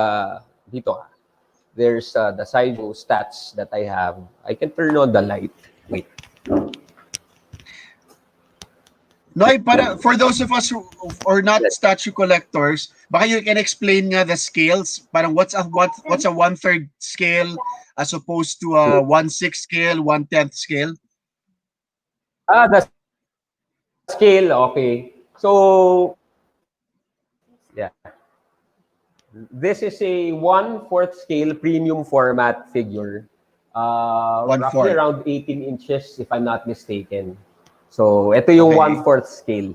there's the side stats that I have. I can turn on the light. Wait. Noy, for those of us who are not statue collectors, baka you can explain nga the scales. Parang what's a 1/3 scale as opposed to a 1/6 scale, 1/10 scale? The scale, okay. So, yeah. This is a 1/4 scale premium format figure. roughly around 18 inches if I'm not mistaken. So, ito yung 1/4 scale.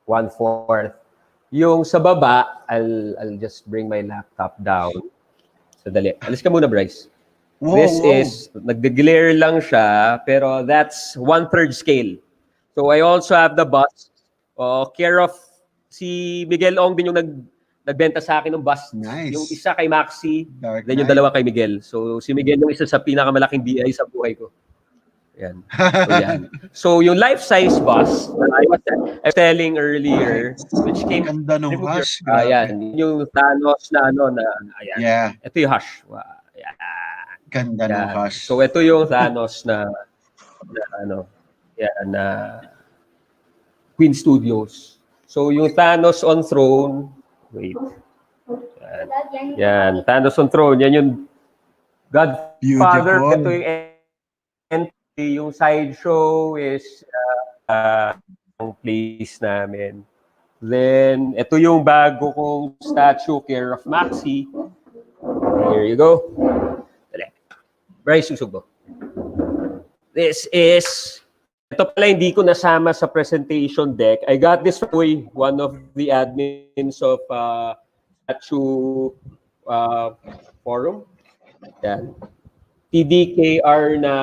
1/4. Yung sa baba, I'll just bring my laptop down. Sadali. Alis ka muna, Bryce. This is, nag-glare lang siya, pero that's 1/3 scale. So I also have the bust. Care of si Miguel Ong din yung nagbenta sa akin ng bust. Nice. Yung isa kay Maxi, Dark then yung Knight. dalawa kay Miguel. So si Miguel yung isa sa pinakamalaking DI sa buhay ko. Yan. So yan. So yung life-size bust I was telling earlier, which came Ganda nung Hush. ayan, yung Thanos na ayan. Yeah. Ito yung Hush. Wow. Ayan. Ganda nung Hush. So ito yung Thanos na Queen Studios. So yung Thanos on throne, wait. Yan, Thanos on throne, yan yung Godfather. Beautiful. Ito yung entry, yung sideshow is ang place namin. Then, ito yung bago kong statue, care of Maxi. Here you go. Bryce, susog mo. This is, ito pala hindi ko nasama sa presentation deck. I got this from one of the admins of Statue Forum. Yan. TDKR na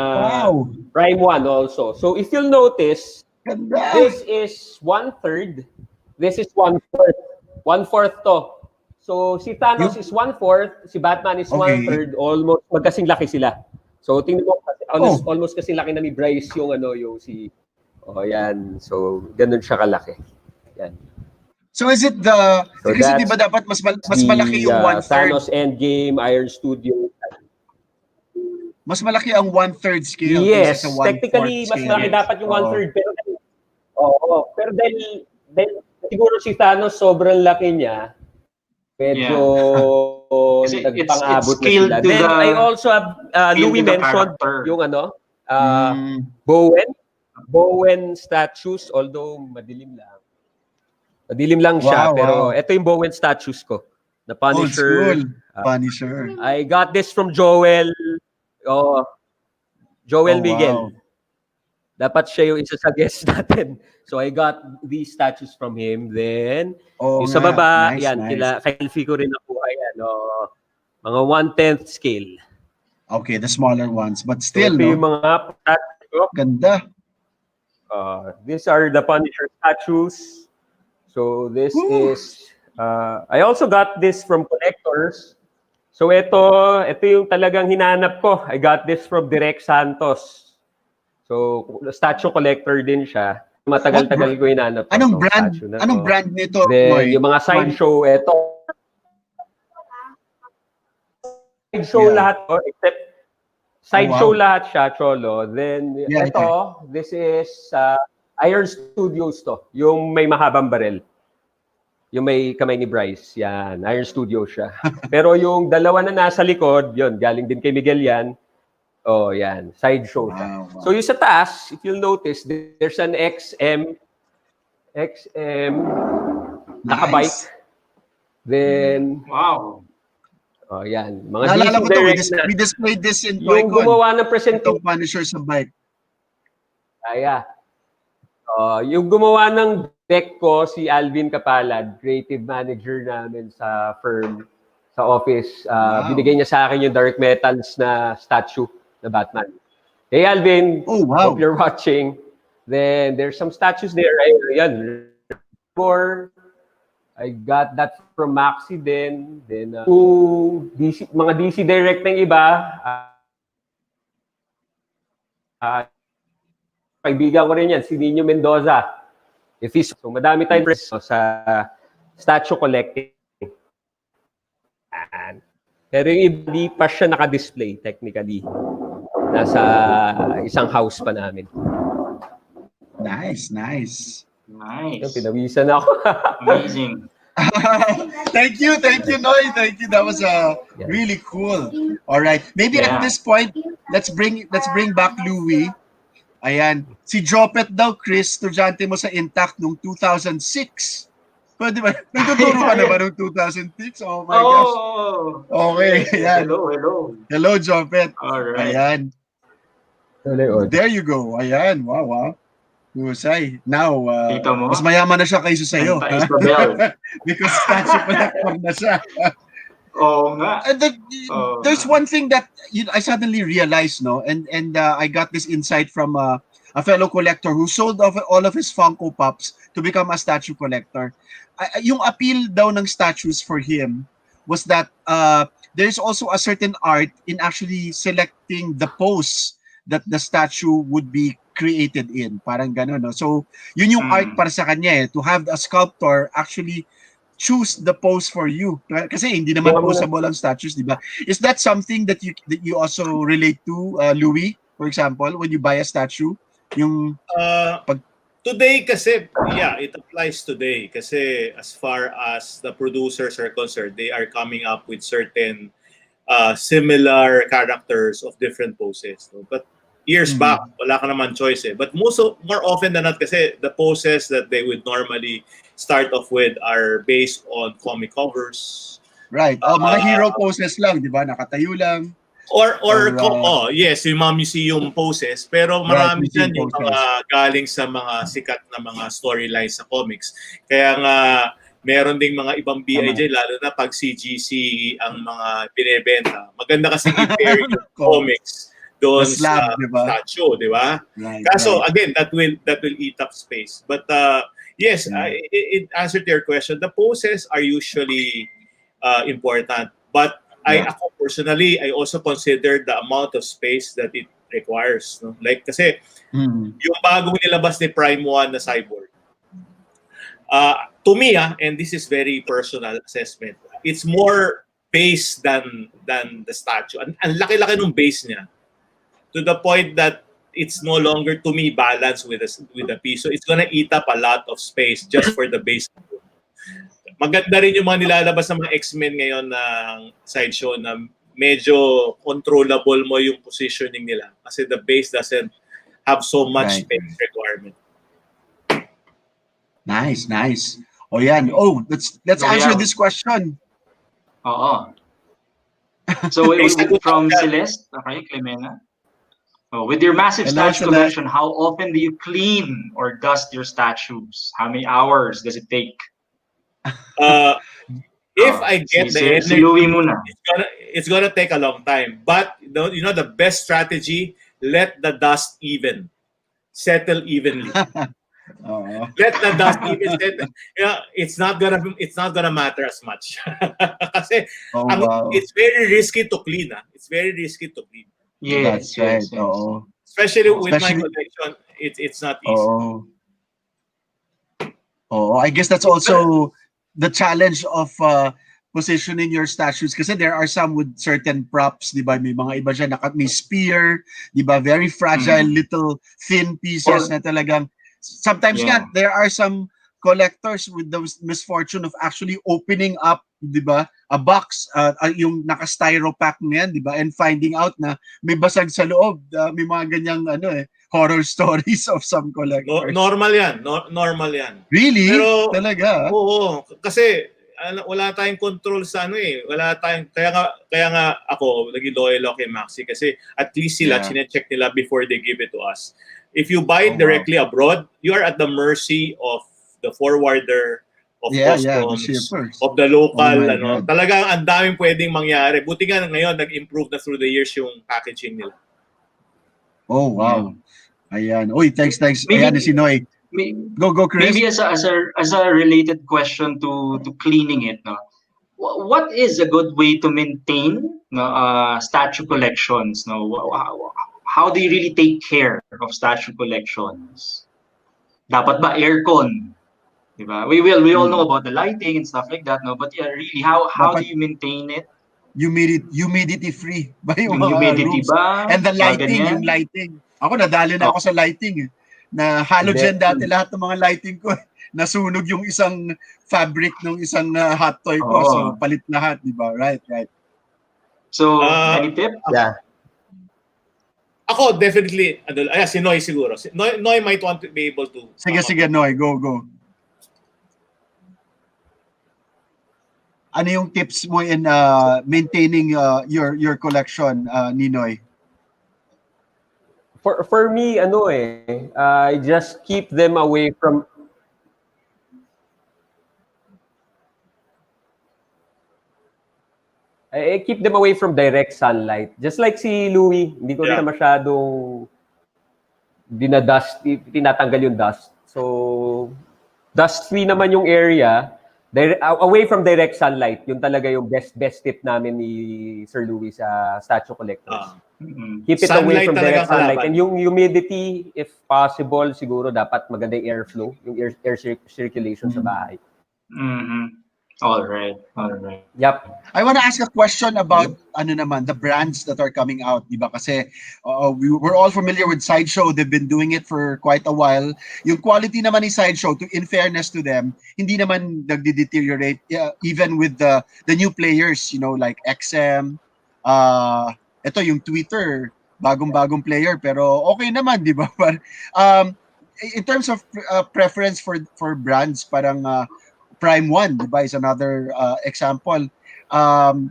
Prime 1 also. So if you'll notice, this is 1/3. This is 1/4. 1/4 to. So si Thanos is 1/4, si Batman is 1/3, almost magkasing laki sila. So tingnan mo kasi almost kasing laki na ni Bryce yung yung si yan. So ganun siya kalaki. Yan. So is it kasi di ba dapat mas malaki yung 1/3? Thanos Endgame, Iron Studio. Mas malaki ang 1/3 scale. Yes, sa 1/4 technically mas scale. malaki dapat yung 1/3 pero pero dahil siguro si Thanos sobrang laki niya. Medyo nagpang-abot na sila. Then I also have Louis mentioned yung Bowen statues, although madilim lang. Madilim lang siya, pero ito yung Bowen statues ko. The Punisher. Old school. Punisher. I got this from Joel. Joel Miguel. Dapat siya yung isa sa guest natin. So I got these statues from him. Then, yung sa baba, yan, kay Elfie ko rin nakuha yan. Mga 1/10 scale. Okay, the smaller ones. But still, so, yung mga ganda. These are the Punisher statues. So this is, I also got this from collectors. So ito yung talagang hinanap ko. I got this from Direk Santos. So statue collector din siya. Matagal-tagal ko hinanap. Anong brand? Anong brand nito? Then, yung mga sideshow, ito. Sideshow lahat except sideshow lahat siya, Cholo. Then ito, this is Iron Studios to. Yung may mahabang barel. Yung may kamay ni Bryce. Yan, Iron Studio siya. Pero yung dalawa na nasa likod, yun, galing din kay Miguel yan. Yan, sideshow siya. So yung sa taas, if you'll notice, there's an XM nakabike. Then, yan. Mga naalala ko to, we displayed this in TOYCON. Yung gumawa ng presentation. Itong Punisher sa bike. Yung gumawa ng deck ko, si Alvin Kapalad, creative manager namin sa firm, sa office. Binigay niya sa akin yung Dark Metals na statue na Batman. Hey Alvin, hope you're watching. Then there's some statues there. Ayan. I got that from Maxi din. Then mga DC Direct ng iba. Kaibigan ko rin yan, si Nino Mendoza. So madami tayong sa statue collecting. Pero yung iba, di pa siya naka-display technically. Nasa isang house pa namin. Nice. Yung pinawisan ako. Amazing. Thank you, Noy. Thank you. That was really cool. All right. Maybe at this point, let's bring back Louis. Ayan. Si Jopet daw, Chris, estudyante mo sa Intact noong 2006. Pwede ba? Nagtuturo ka na ba noong 2006? Oh my gosh. Oh, Okay, yes, yes. ayan. Hello, hello. Hello, Jopet. All right. Ayan. There you go. Ayan. Wow, wow. Husay. Now, Kita mo? mas mayaman na siya kaysa sa'yo. Santa Isabel. Because statue collector na siya. Oo nga. And there's nga. one thing that I suddenly realized, no, and I got this insight from a fellow collector who sold off all of his Funko Pops to become a statue collector. Yung appeal daw ng statues for him was that there's also a certain art in actually selecting the pose that the statue would be created in. Parang gano'n, no? So, yun yung art para sa kanya, to have a sculptor actually choose the pose for you. Kasi hindi naman posable ang statues, di ba? Is that something that you also relate to, Louis, for example, when you buy a statue? Yung today kasi, yeah, it applies today kasi as far as the producers are concerned, they are coming up with certain similar characters of different poses. No? But years back, wala ka naman choice eh. But more often than not kasi the poses that they would normally start off with are based on comic covers. Right. Mga hero poses lang, di ba? Nakatayo lang. Yes, yung mga museum poses. Pero marami dyan yung poses. mga galing sa mga sikat na mga storylines sa comics. Kaya nga, meron ding mga ibang BIJ, lalo na pag CGC ang mga binebenta. Maganda kasi i-pair yung comics doon sa statue, di ba? Right, Kaso, again, that will eat up space. But yes, in answer to your question, the poses are usually important. But ako personally, I also consider the amount of space that it requires. No? Like kasi, yung bagong nilabas ni Prime 1 na Cyborg, to me, and this is very personal assessment, it's more base than the statue. Ang laki-laki ng base niya to the point that it's no longer, to me, balanced with the piece. So it's gonna eat up a lot of space just for the base. Maganda rin yung mga nilalabas ng mga X-Men ngayon ng sideshow na medyo controllable mo yung positioning nila kasi the base doesn't have so much space requirement. Nice, nice. Oh, yan. Oh, let's answer this question. Oo. So from Celeste, okay, Clemena. Oh, with your massive statue collection, how often do you clean or dust your statues? How many hours does it take? If I get the energy, it's gonna take a long time. But you know the best strategy: let the dust settle evenly. Let the dust even settle. It's not gonna matter as much. Kasi it's very risky to clean. It's very risky to clean. Yes, right. Yes. Especially with my collection, it's not easy. I guess that's also the challenge of positioning your statues kasi there are some with certain props, di ba? May mga iba dyan, may spear, di ba? Very fragile little thin pieces na talagang sometimes there are some collectors with the misfortune of actually opening up, di ba? A box, yung naka-styro pack niyan, di ba? And finding out na may basag sa loob. May mga ganyang horror stories of some collectors. Normal yan. Normal yan. Really? Pero, talaga? Oo. Kasi wala tayong control sa wala tayong, kaya nga ako, naging loyal ako kay Maxi kasi at least sila, chinecheck nila before they give it to us. If you buy it directly abroad, you are at the mercy of the forwarder, of customs, of the local, talagang ang daming pwedeng mangyari. Buti nga ngayon, nag-improve na through the years yung packaging nila. Oh, wow. Ayan. Uy, thanks. Ayan, si Noy. Go, Chris. Maybe as a related question to cleaning it, no? What is a good way to maintain statue collections? No, how do you really take care of statue collections? Dapat ba aircon? Diba? We all know about the lighting and stuff like that, no? But really, how do you maintain it? Humidity free ba yung humidity rooms? ba? And the lighting, yung lighting. Ako nadali na ako sa lighting. Na halogen dati lahat ng mga lighting ko. Nasunog yung isang fabric ng isang hot toy ko. So palit lahat, di ba? Right. So, any tip? Yeah. Ako, definitely, si Noy siguro. Noy might want to be able to... Sige, Noy, go. ano yung tips mo in maintaining your collection, Ninoy? For me, ano I just keep them away from I keep them away from direct sunlight. Just like si Louie, hindi ko rin Yeah. siya masyadong dinadust, tinatanggal yung dust. So, dust-free naman yung area. Away from direct sunlight, yun talaga yung best tip namin ni Sir Louie sa Statue Collectors. Keep it away Sunlight from talaga direct sunlight. kalaban. And yung humidity, if possible, siguro dapat maganda yung airflow, yung air circulation sa bahay. All right. Yep. I want to ask a question about ano naman, the brands that are coming out, di ba? Kasi we're all familiar with Sideshow. They've been doing it for quite a while. Yung quality naman ni Sideshow, in fairness to them, hindi naman nagde-deteriorate even with the new players, you know, like XM. Ito yung Twitter, bagong-bagong player, pero okay naman, di ba? In terms of preference for brands, parang Prime 1, diba, is another example.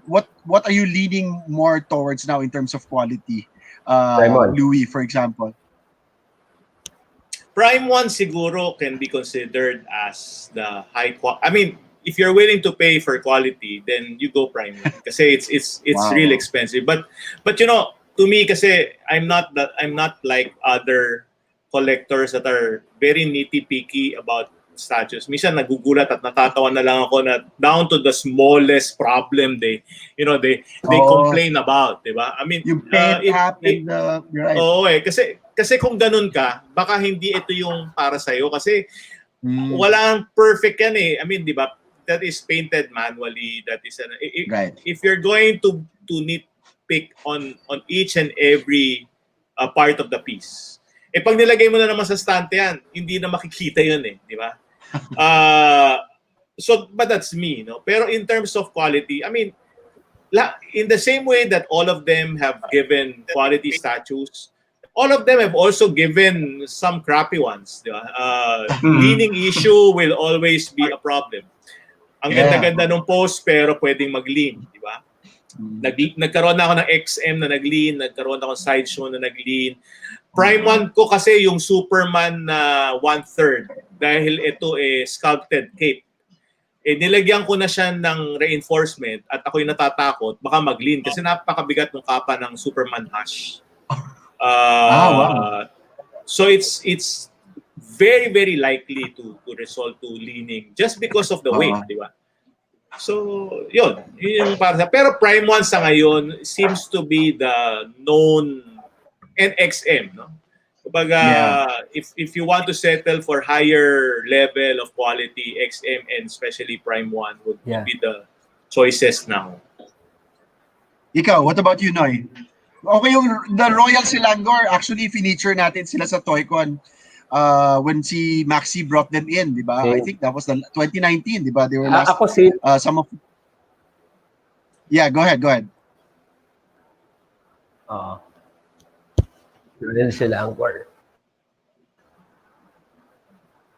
What are you leaning more towards now in terms of quality? Louis, for example. Prime 1 siguro can be considered as the high quality. I mean, if you're willing to pay for quality, then you go Prime 1 kasi it's Wow. real expensive. But you know, to me kasi I'm not like other collectors that are very nitty-picky about statues. Minsan nagugulat at natatawa na lang ako na down to the smallest problem they complain about, 'di ba? I mean, Yung paint app and right. Oo kasi kung ganun ka, baka hindi ito yung para sa iyo kasi walang perfect yan eh. I mean, 'di ba? That is painted manually. That is Right. If you're going to nitpick on each and every part of the piece. Pag nilagay mo na naman sa stante yan, hindi na makikita yun eh, di ba? But that's me, no? Pero in terms of quality, I mean, in the same way that all of them have given quality statues, all of them have also given some crappy ones, di ba? Leaning issue will always be a problem. Ang ganda-ganda ng post pero pwedeng mag-lean, di ba? Nagkaroon na ako ng XM na nag-lean, nagkaroon ako ng Sideshow na nag-lean. Prime 1 ko kasi yung Superman na 1/3 dahil ito sculpted cape. Nilagyan ko na siya ng reinforcement at ako'y natatakot baka mag-lean kasi napakabigat ng kapa ng Superman hash. Wow. So it's very very likely to result to leaning just because of the weight, di ba? So, yun yung para sa. Pero Prime 1 sa ngayon seems to be the known and XM, no? Kumbaga, if you want to settle for higher level of quality, XM and especially Prime 1 would be the choices now. Ikaw, what about you, Noy? Okay, the Royal Selangor, actually, feature natin sila sa TOYCON when si Maxi brought them in, di ba? I think that was the 2019, di ba? They were last, Ako si some of... Yeah, go ahead. Royal Selangor.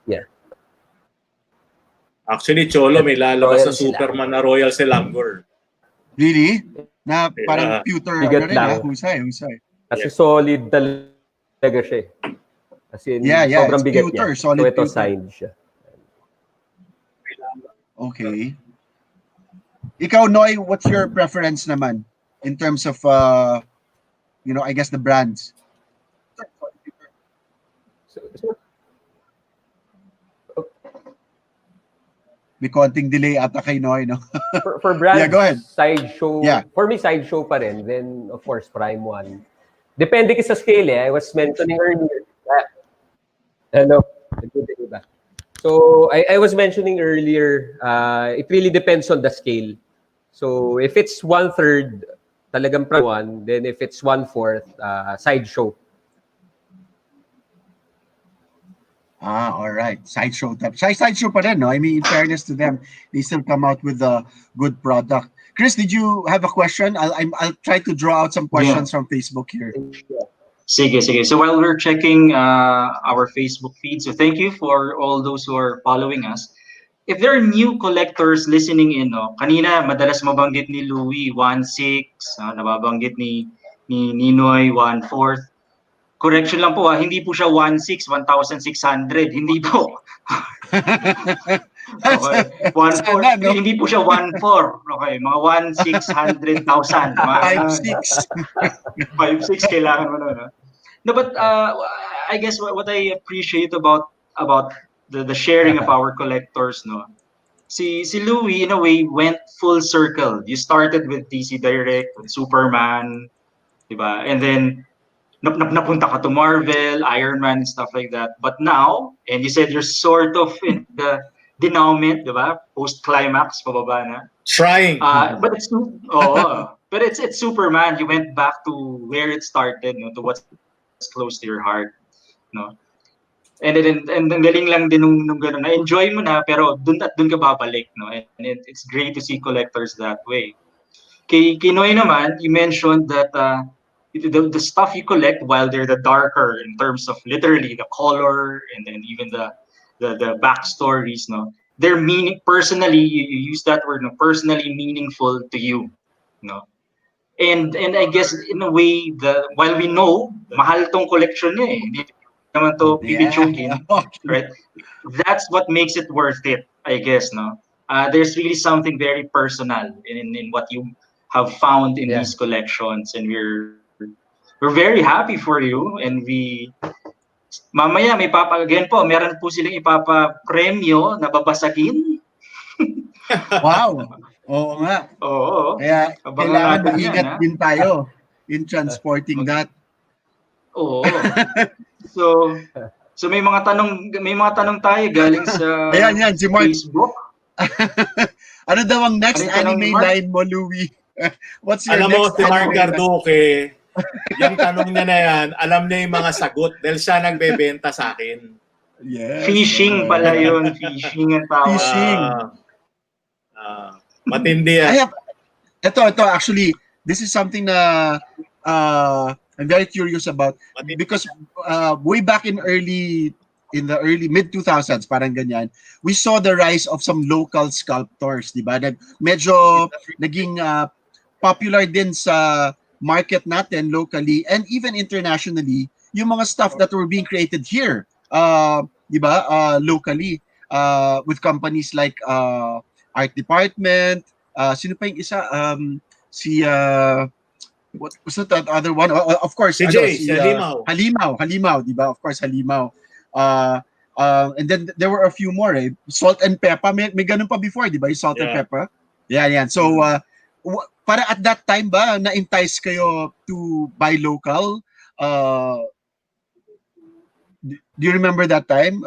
Yeah. Actually, Cholo, may lalabas Royal na Superman na Royal Selangor. Really? Na parang pewter, bigat ano rin, lang. Husay. Kasi solid talaga siya. Kasi sobrang it's bigat pewter, niya. solid So ito pewter. signed siya. Okay. Ikaw, Noy, what's your preference naman in terms of, I guess the brands? May konting delay ata kay Noy, no? For brands, Yeah, go ahead. Sideshow. Yeah. For me, Sideshow pa rin. Then, of course, Prime 1. Depende kasi sa scale I was mentioning earlier. Hello? Diba? So, I was mentioning earlier, it really depends on the scale. So, if it's 1/3, talagang Prime 1. Then, if it's 1/4, Sideshow. All right. Sideshow. Sideshow pa rin, no? I mean, in fairness to them, they still come out with a good product. Chris, did you have a question? I'll try to draw out some questions from Facebook here. Sige. So while we're checking our Facebook feed, so thank you for all those who are following us. if there are new collectors listening in, no, kanina madalas mabanggit ni Louie 1/6, nababanggit ni Ninoy 1/4. Correction lang po, hindi po siya 1/6, 1,600, hindi po. Okay, 1/4, Sana, no? hindi po siya 1/4. Okay, mga 1,600,000. 5-6. 5/6 kailangan mo nun, no? No, but I guess what I appreciate about the sharing of our collectors, no. Si Louie in a way went full circle. You started with DC Direct, with Superman, diba? And then napunta ka to Marvel, Iron Man, and stuff like that. But now, and you said you're sort of in the denouement, diba? Post-climax, pababa na. Trying. But it's Superman. You went back to where it started, no, to what's close to your heart, no. And ang galing lang din nung gano'n, na-enjoy mo na, pero dun ka babalik, no. And it's great to see collectors that way. Kay Noy naman, you mentioned that the stuff you collect, while they're the darker in terms of literally the color and then even the backstories, no, they're personally, you use that word, no, personally meaningful to you, no. And I guess in a way, while we know mahal tong collection niya, hindi naman to pipichukin, right? That's what makes it worth it, I guess, no. There's really something very personal in what you have found in these collections, and we're very happy for you, and mamaya meron po silang ipapa-premyo na babasagin. Wow. Oo nga. Oo. Kaya kailangan mag-ingat din tayo in transporting that. Oo. So may mga tanong tayo galing sa Ayan, si Mark. Facebook. Ano daw ang next anime line mo, Louie? What's your alam mo, next si Mark anime Garduque, yung tanong niya na yan, alam niya yung mga sagot dahil siya nagbebenta sa akin. Yes. Fishing pala yun. Fishing ang tawag. Fishing. Matindi yan. Ito, actually, this is something na I'm very curious about because way back in the early mid-2000s, parang ganyan, we saw the rise of some local sculptors, di ba? Medyo naging popular din sa market natin locally and even internationally, yung mga stuff that were being created here, di ba? Locally, with companies like Art Department, sino pa yung isa? What was that other one? Of course, Halimaw, di ba? Of course, Halimaw. And then there were a few more, Salt and Pepper, may ganun pa before, di ba? Salt and Pepper. Yeah. So, para at that time ba, na-entice kayo to buy local? Do you remember that time?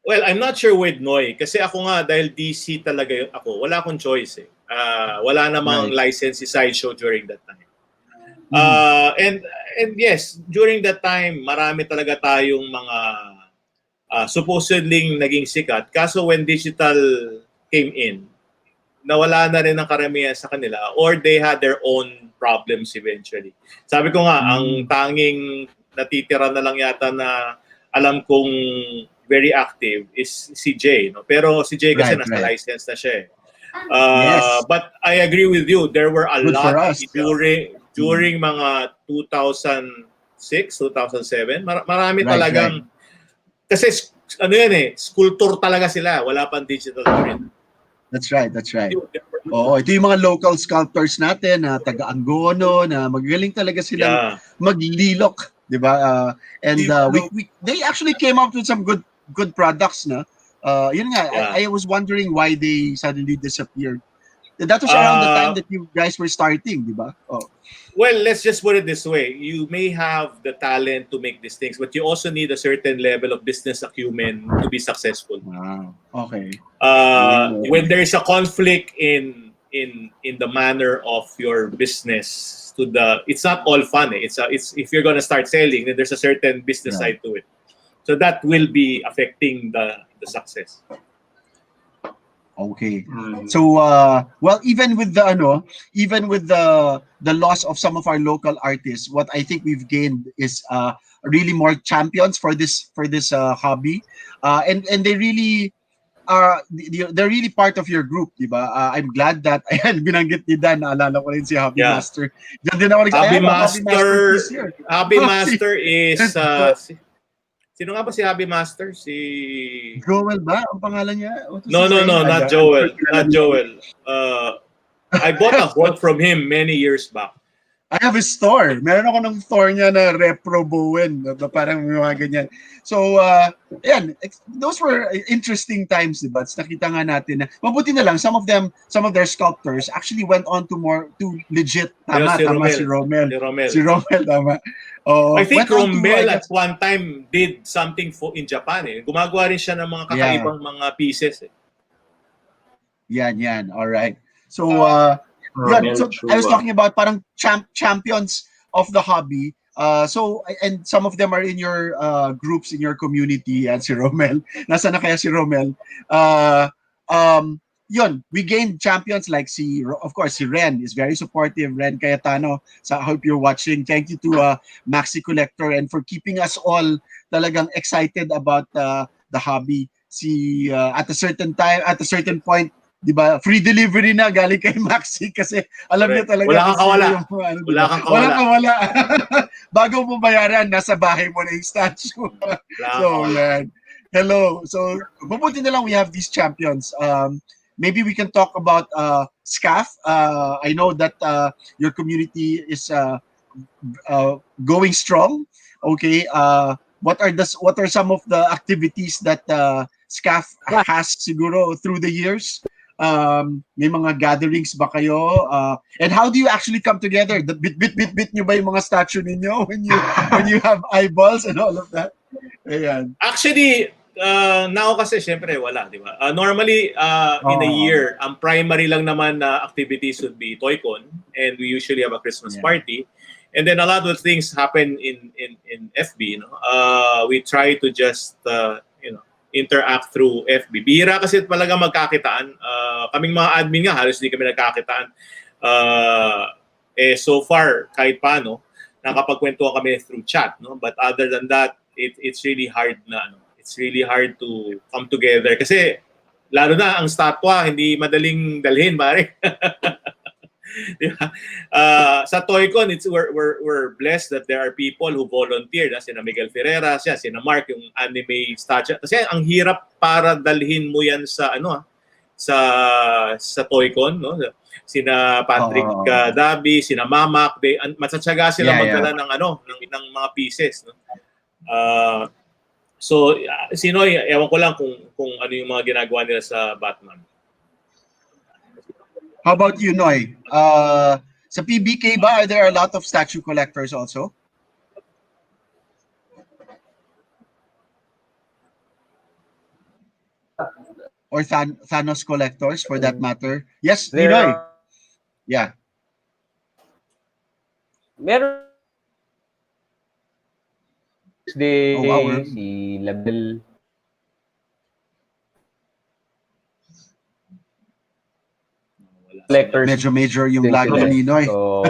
Well, I'm not sure with Noy. Kasi ako nga, dahil DC talaga ako, wala akong choice eh. Wala namang license si Sideshow during that time. And yes, during that time, marami talaga tayong mga supposedly naging sikat. Kaso when digital came in, nawala na rin ang karamihan sa kanila or they had their own problems eventually. Sabi ko nga, ang tanging natitira na lang yata na alam kong very active is si Jay, no? Pero si Jay kasi nasa license na siya eh. But I agree with you, there were a lot during mga 2006, 2007, marami talagang kasi ano yan eh, sculptor talaga sila, wala pang digital print. That's right. Oo, ito yung mga local sculptors natin na taga-Angono na magaling talaga silang maglilok, di ba? And they actually came up with some good products, na. Yun nga, I was wondering why they suddenly disappeared. That was around the time that you guys were starting, di ba? Oh. Well, let's just put it this way. You may have the talent to make these things, but you also need a certain level of business acumen to be successful. Wow. Okay. When there is a conflict in the manner of your business it's not all fun. It's if you're going to start selling, then there's a certain business side to it. So that will be affecting the success. Okay. Mm. So well, even with the loss of some of our local artists, what I think we've gained is really more champions for this hobby. And they really they're really part of your group, di ba? I'm glad that ayan binanggit ni Dan, naalala ko rin si Hobby Yeah. Master. Diyan din ako Hobby ayan, Hobby Master Master, is here. Hobby Si Master is sino nga ba si Hobby Master? Si Joel ba ang pangalan niya? What was No, his no, name? no, not Joel. Not Joel. I bought a boat from him many years back. I have his store. Meron ako ng store niya na Repro Bowen. Parang may mga ganyan. So, ayan, those were interesting times, diba? Nakita nga natin na, mabuti na lang, some of their sculptors actually went on to legit, tama, si Romel. Si Romel, tama. I think Romel at at one time did something in Japan eh. Gumagawa rin siya ng mga kakaibang mga pieces eh. Yan. All right. So, so I was talking about parang champions of the hobby. So, and some of them are in your groups, in your community. And si Romel. Nasaan na kaya si Romel? Yun, we gained champions like of course, si Ren is very supportive. Ren Cayetano, so I hope you're watching. Thank you to Maxi Collector and for keeping us all talagang excited about the hobby. At a certain point, di ba, free delivery na galing kay Maxi kasi alam niya talaga wala kang kawala. Wala kang kawala. Bago mo bayaran, nasa bahay mo na yung statue. So, yan. Hello. So, mabuti na lang we have these champions. Maybe we can talk about SCAF. I know that your community is going strong. Okay. What are some of the activities that SCAF has siguro through the years? May mga gatherings ba kayo? And how do you actually come together? The bit nyo ba yung mga statue ninyo when you have eyeballs and all of that? Ayan. Actually, now kasi syempre wala, di ba? Normally in a year, ang primary lang naman na activities would be TOYCON, and we usually have a Christmas party. And then a lot of things happen in FB, we try to just interact through FB. Bihira kasi talaga magkakitaan. Kaming mga admin nga, halos di kami nagkakitaan. So far, kahit paano, nakapagkwentuhan kami through chat. No? But other than that, it's really hard it's really hard to come together. Kasi, lalo na ang statwa, hindi madaling dalhin, pare. Diba? Sa TOYCON, we're blessed that there are people who volunteered. Sina Miguel Ferreira, sina Mark, yung anime statue. Kasi ang hirap para dalhin mo yan sa sa TOYCON, no? Sina Patrick Dabi, sina Mamak, matsatsaga sila magdala ng mga pieces, no? So Sinoy, ewan ko lang kung ano yung mga ginagawa nila sa Batman. How about you, Noy? Sa PBK ba, are there a lot of statue collectors also? Or Thanos collectors, for that matter? Yes, Noy. Yeah. Meron si Label. Collectors. Medyo major yung lag ni Noy. So,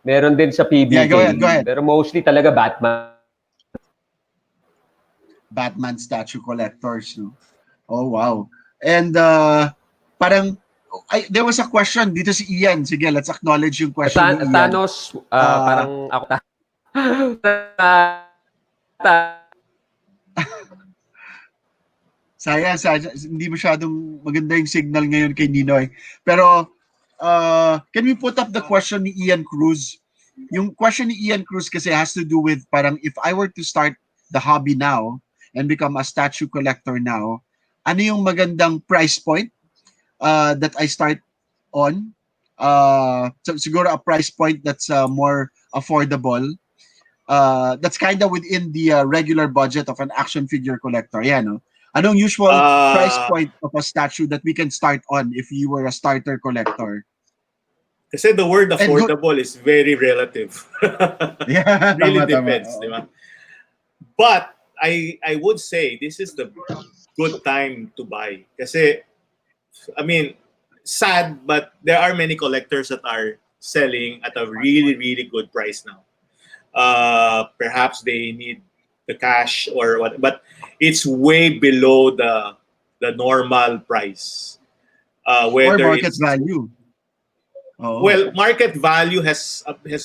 meron din sa PBK. Yeah, go ahead. Pero mostly talaga Batman statue collectors. No? Oh, wow. And parang, there was a question dito si Ian. Sige, let's acknowledge yung question ni Ian. Thanos, parang ako. Sayang, hindi masyadong maganda yung signal ngayon kay Ninoy. Pero, can we put up the question ni Ian Cruz? Yung question ni Ian Cruz kasi has to do with parang if I were to start the hobby now and become a statue collector now, ano yung magandang price point that I start on? So siguro a price point that's more affordable. That's kind of within the regular budget of an action figure collector. Yeah, no? Anong usual price point of a statue that we can start on if you were a starter collector? Kasi the word affordable is very relative. Yeah, really depends, di ba? But I would say this is good time to buy. Kasi, I mean, sad, but there are many collectors that are selling at a really, really good price now. Perhaps they need the cash or what, but it's way below the normal price. Or Whether market it's value. Oh. well, market value has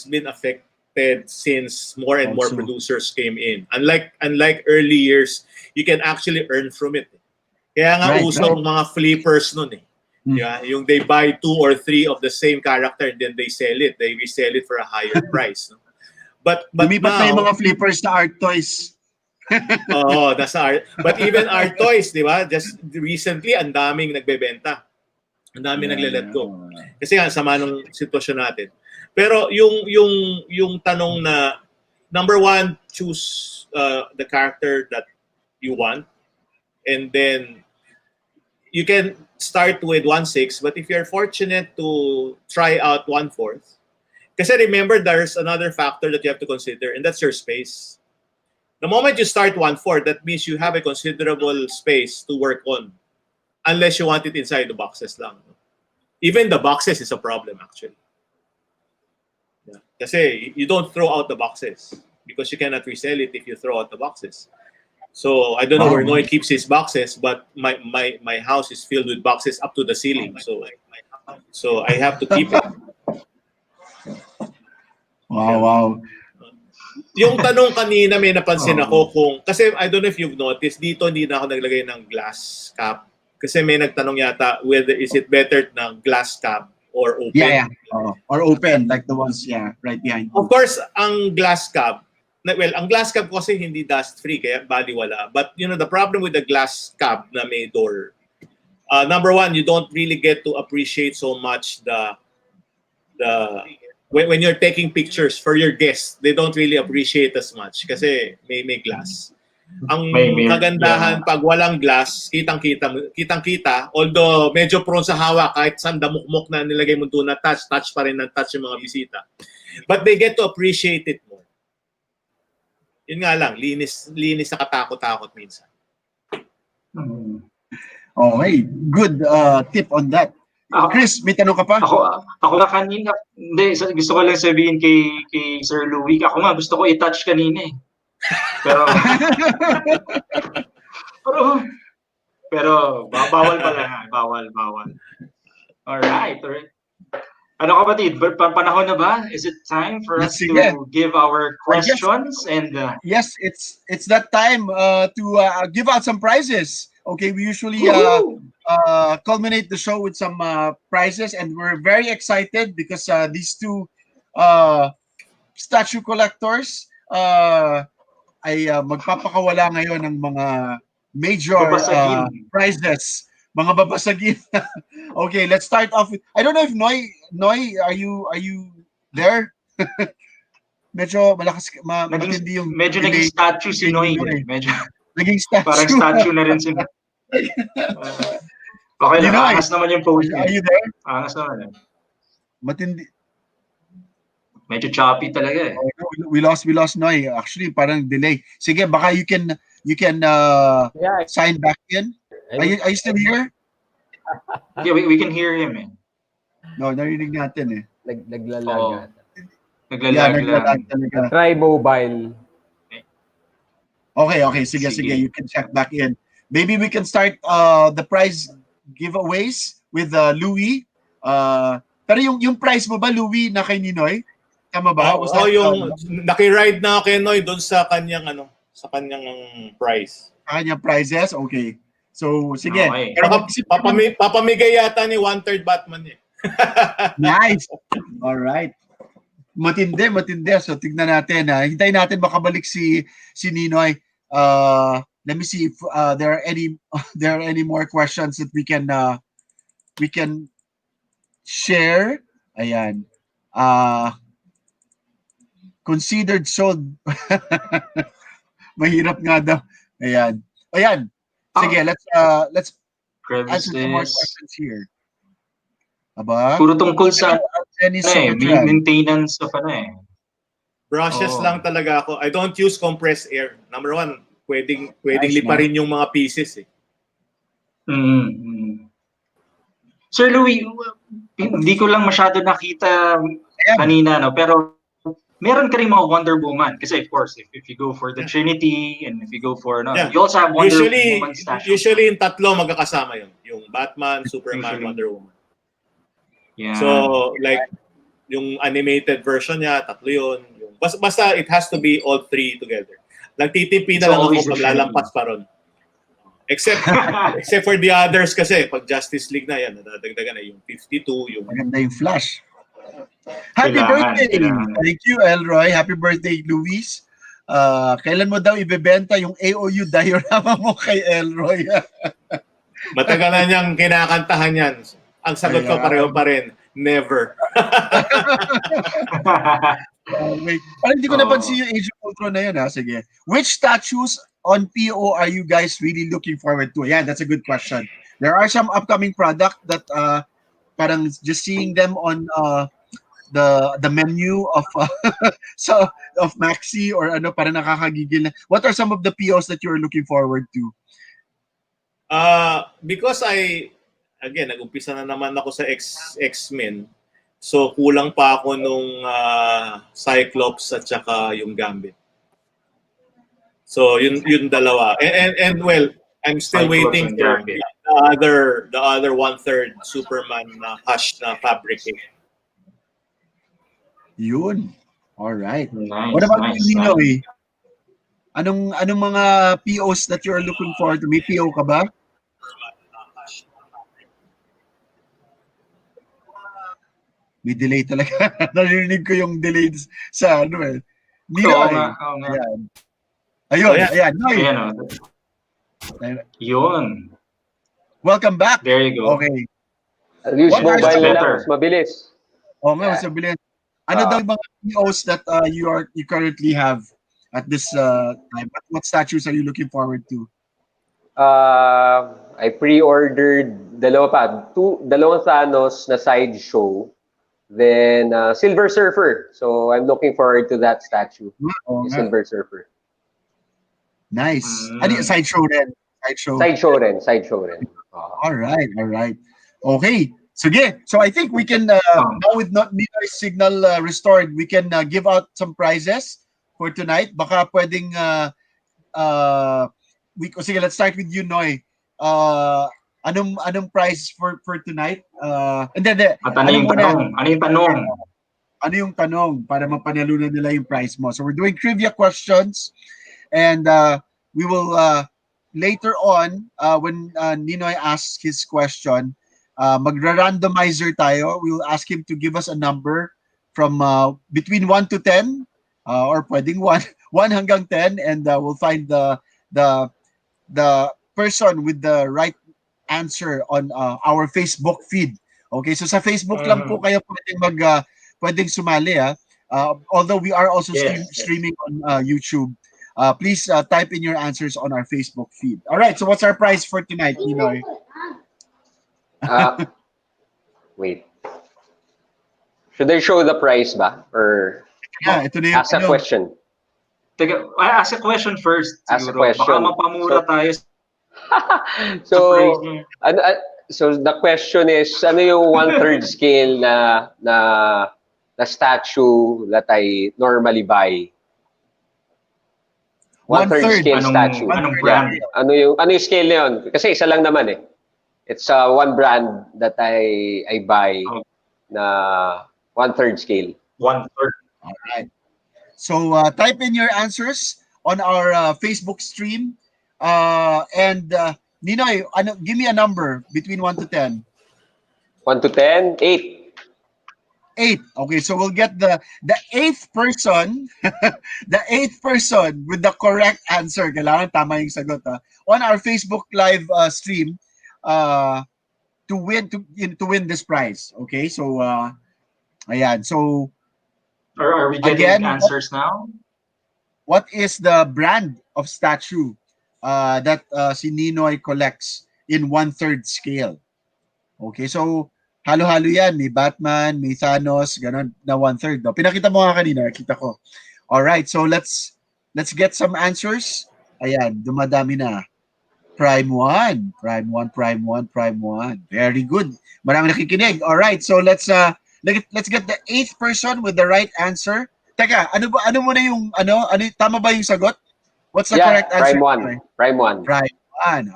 been affected since more and more Also. producers came in. Unlike early years, you can actually earn from it. Kaya nga Right, uso right. ang mga flippers nun eh. Yeah, yung they buy 2 or 3 of the same character and then they sell it. They resell it for a higher price. No? But Lumipat na yung now, mga flippers na art toys. oh, nasa art. But even our toys, di ba? Just recently, ang daming nagbebenta. Ang daming nagle-let go. Kasi nga, sama ng sitwasyon natin. Pero yung tanong na, number one, choose the character that you want. And then, you can start with 1/6, but if you're fortunate to try out 1/4, kasi remember, there's another factor that you have to consider, and that's your space. The moment you start 1/4, that means you have a considerable space to work on, unless you want it inside the boxes lang. Even the boxes is a problem, actually. Yeah. Kasi you don't throw out the boxes because you cannot resell it if you throw out the boxes. So I don't know where Noy keeps his boxes, but my house is filled with boxes up to the ceiling. So I have to keep it. Wow. Yung tanong kanina, may napansin ako kung, kasi I don't know if you've noticed, dito hindi na ako naglagay ng glass cap. Kasi may nagtanong yata whether is it better ng glass cap or open. Yeah. Or open, like the ones, right behind. Of course, ang glass cap, ang glass cap kasi hindi dust-free, kaya baliwala. But the problem with the glass cap na may door, number one, you don't really get to appreciate so much when you're taking pictures for your guests, they don't really appreciate as much kasi may glass. Ang kagandahan pag walang glass, kitang-kita, although medyo prone sa hawa kahit saan damukmok na nilagay mo doon na touch pa rin ng touch yung mga bisita. But they get to appreciate it more. Yun nga lang, linis sa katakot-takot minsan. Okay, good tip on that. Chris, may tanong ka pa? Ako nga kanina, hindi, gusto ko lang sabihin kay Sir Louie, ako nga gusto ko i-touch kanina eh. Pero bawal pala, bawal. Alright. Ano kapatid, panahon na ba? Is it time for us to give our questions? Yes, it's that time to give out some prizes. Okay, we usually culminate the show with some prizes, and we're very excited because these two statue collectors ay magpapakawala ngayon ng mga major prizes. Mga babasagin. Okay, let's start off with, I don't know if Noy, are you there? Medyo malakas matindi yung medyo naging statue si Noy. Medyo naging statue. Parang statue na rin si Noy. Okay lang, angas naman yung pose niya. Are you there? Angas naman. Matindi. Medyo choppy talaga eh. We lost Noy. Actually, parang delay. Sige, baka you can sign back in. Are you still here? Yeah, we can hear him eh. No, narinig natin eh. Naglalag. Naglalag talaga. Try mobile. Okay. Sige. You can check back in. Maybe we can start the prize giveaways with Louie. Pero yung prize mo ba, Louie, na kay Ninoy? Tama ba? Yung naki-ride na kay Noy doon sa kanyang prize. Sa kanyang prizes? Okay. So, sige. Okay. Papamigay yata ni 1/3 Batman eh. Nice. All right. Matindi. So, tignan natin. Hintayin natin makabalik si Ninoy. Let me see if there are any more questions that we can share. Ayan. Considered sold. Mahirap nga daw. Ayan. Sige, let's answer some more questions here. Aba? Puro tungkol sa maintenance of Brushes lang talaga ako. I don't use compressed air. Number one, pwedeng liparin yung mga pieces eh. Mm. Sir Louis, hindi ko lang masyado nakita kanina, no? Pero meron ka rin mga Wonder Woman. Kasi of course, if you go for the Trinity and if you go for, no, Yeah. you also have Wonder Woman statues. Usually yung tatlo magkakasama yun. Yung Batman, Superman, Usually. Wonder Woman. Yeah. So, like, yung animated version niya, tatlo yun. Basta it has to be all three together. Nagtitipi na So lang always ako the pag lalampas pa ron. Except for the others kasi, pag Justice League na yan, nadadagdagan na yung 52, yung... Maganda yung Flash. Happy Kailangan, birthday! kailangan. Thank you, Elroy. Happy birthday, Luis. Kailan mo daw ibebenta yung AOU diorama mo kay Elroy? Matagal na niyang kinakantahan yan. Ang sagot ko Ayan. pareho pa rin, never. Wait. Parang hindi ko napansin yung Age of Ultron na yun, ha? Sige. Which statues on PO are you guys really looking forward to? Yeah, that's a good question. There are some upcoming product that parang just seeing them on the menu of of Maxi or ano, parang nakakagigil na. What are some of the POs that you're looking forward to? Because again, nag-umpisa na naman ako sa X-Men. So, kulang pa ako nung Cyclops at saka yung Gambit. So, yun dalawa. And well, I'm still Cyclops waiting and for Gambit. the other 1/3 Superman na Hush na fabricate. Yun. All right. Nice, What about nice, you, Ninoy? nice. Anong mga POs that you're looking forward to? May PO ka ba? May delay talaga. Narinig ko yung delay sa ano eh. Oo Ninoy. nga, oo nga. Ayan. Ayun, Ayan. ayan. Noy. Ayan, yun. Welcome back. There you go. Okay. Use What are mobile some na lang, better? mas mabilis. O nga, Yeah. masabihin. Ano daw yung mga POs that you currently have at this time? What statues are you looking forward to? I pre-ordered dalawang Thanos na sideshow. Then Silver Surfer. So I'm looking forward to that statue. Oo The nga. Silver Surfer. Nice. Ano yung sideshow rin? Sideshow rin. All right. Okay. Sige. So I think we can, now with Ninoy's signal restored, we can give out some prizes for tonight. Baka pwedeng, sige, let's start with you, Noy. Anong prize for tonight? Hindi. At ano yung tanong? Ano yung tanong para mapanalunan nila yung prize mo? So we're doing trivia questions, and we will later on when Ninoy asks his question, magra-randomizer tayo. We will ask him to give us a number from between 1 to 10 or pwedeng 1 hanggang 10, and we'll find the person with the right answer on our Facebook feed. Okay, so sa Facebook lang po kayo pwedeng sumali, ha. Although we are also streaming on YouTube. Please type in your answers on our Facebook feed. All right, so what's our prize for tonight, Ninoy? Wait. Should I show the price ba? Or Ito na yung ask a question? Teka, ask a question first. Ask a Siguro. question. Baka mapamura tayo. So, so the question is, ano yung 1/3 scale na statue that I normally buy? 1/3 scale statue. Anong brand? Ano yung scale na yun? Kasi isa lang naman eh. It's one brand that I buy na 1/3 scale. 1/3. All right. So type in your answers on our Facebook stream. And Ninoy, give me a number between 1 to 10. 1 to 10? 8. 8. Okay, so we'll get the 8th person, the 8th person with the correct answer. Kailangan tama yung sagot, ha, on our Facebook live stream to win this prize. Okay, so ayan. So Are we getting again, answers now? what is the brand of statue that si Ninoy collects in 1/3 scale? Okay, so halo-halo yan. May Batman, may Thanos, ganun na 1/3. No? Pinakita mo nga kanina, nakita ko. All right, so let's get some answers. Ayan, dumadami na. Prime 1. Prime 1, Prime 1, Prime 1. Very good. Marami nakikinig. All right, so let's get the 8th person with the right answer. Teka, ano muna yung tama ba yung sagot? What's the correct answer? Prime 1. Prime 1.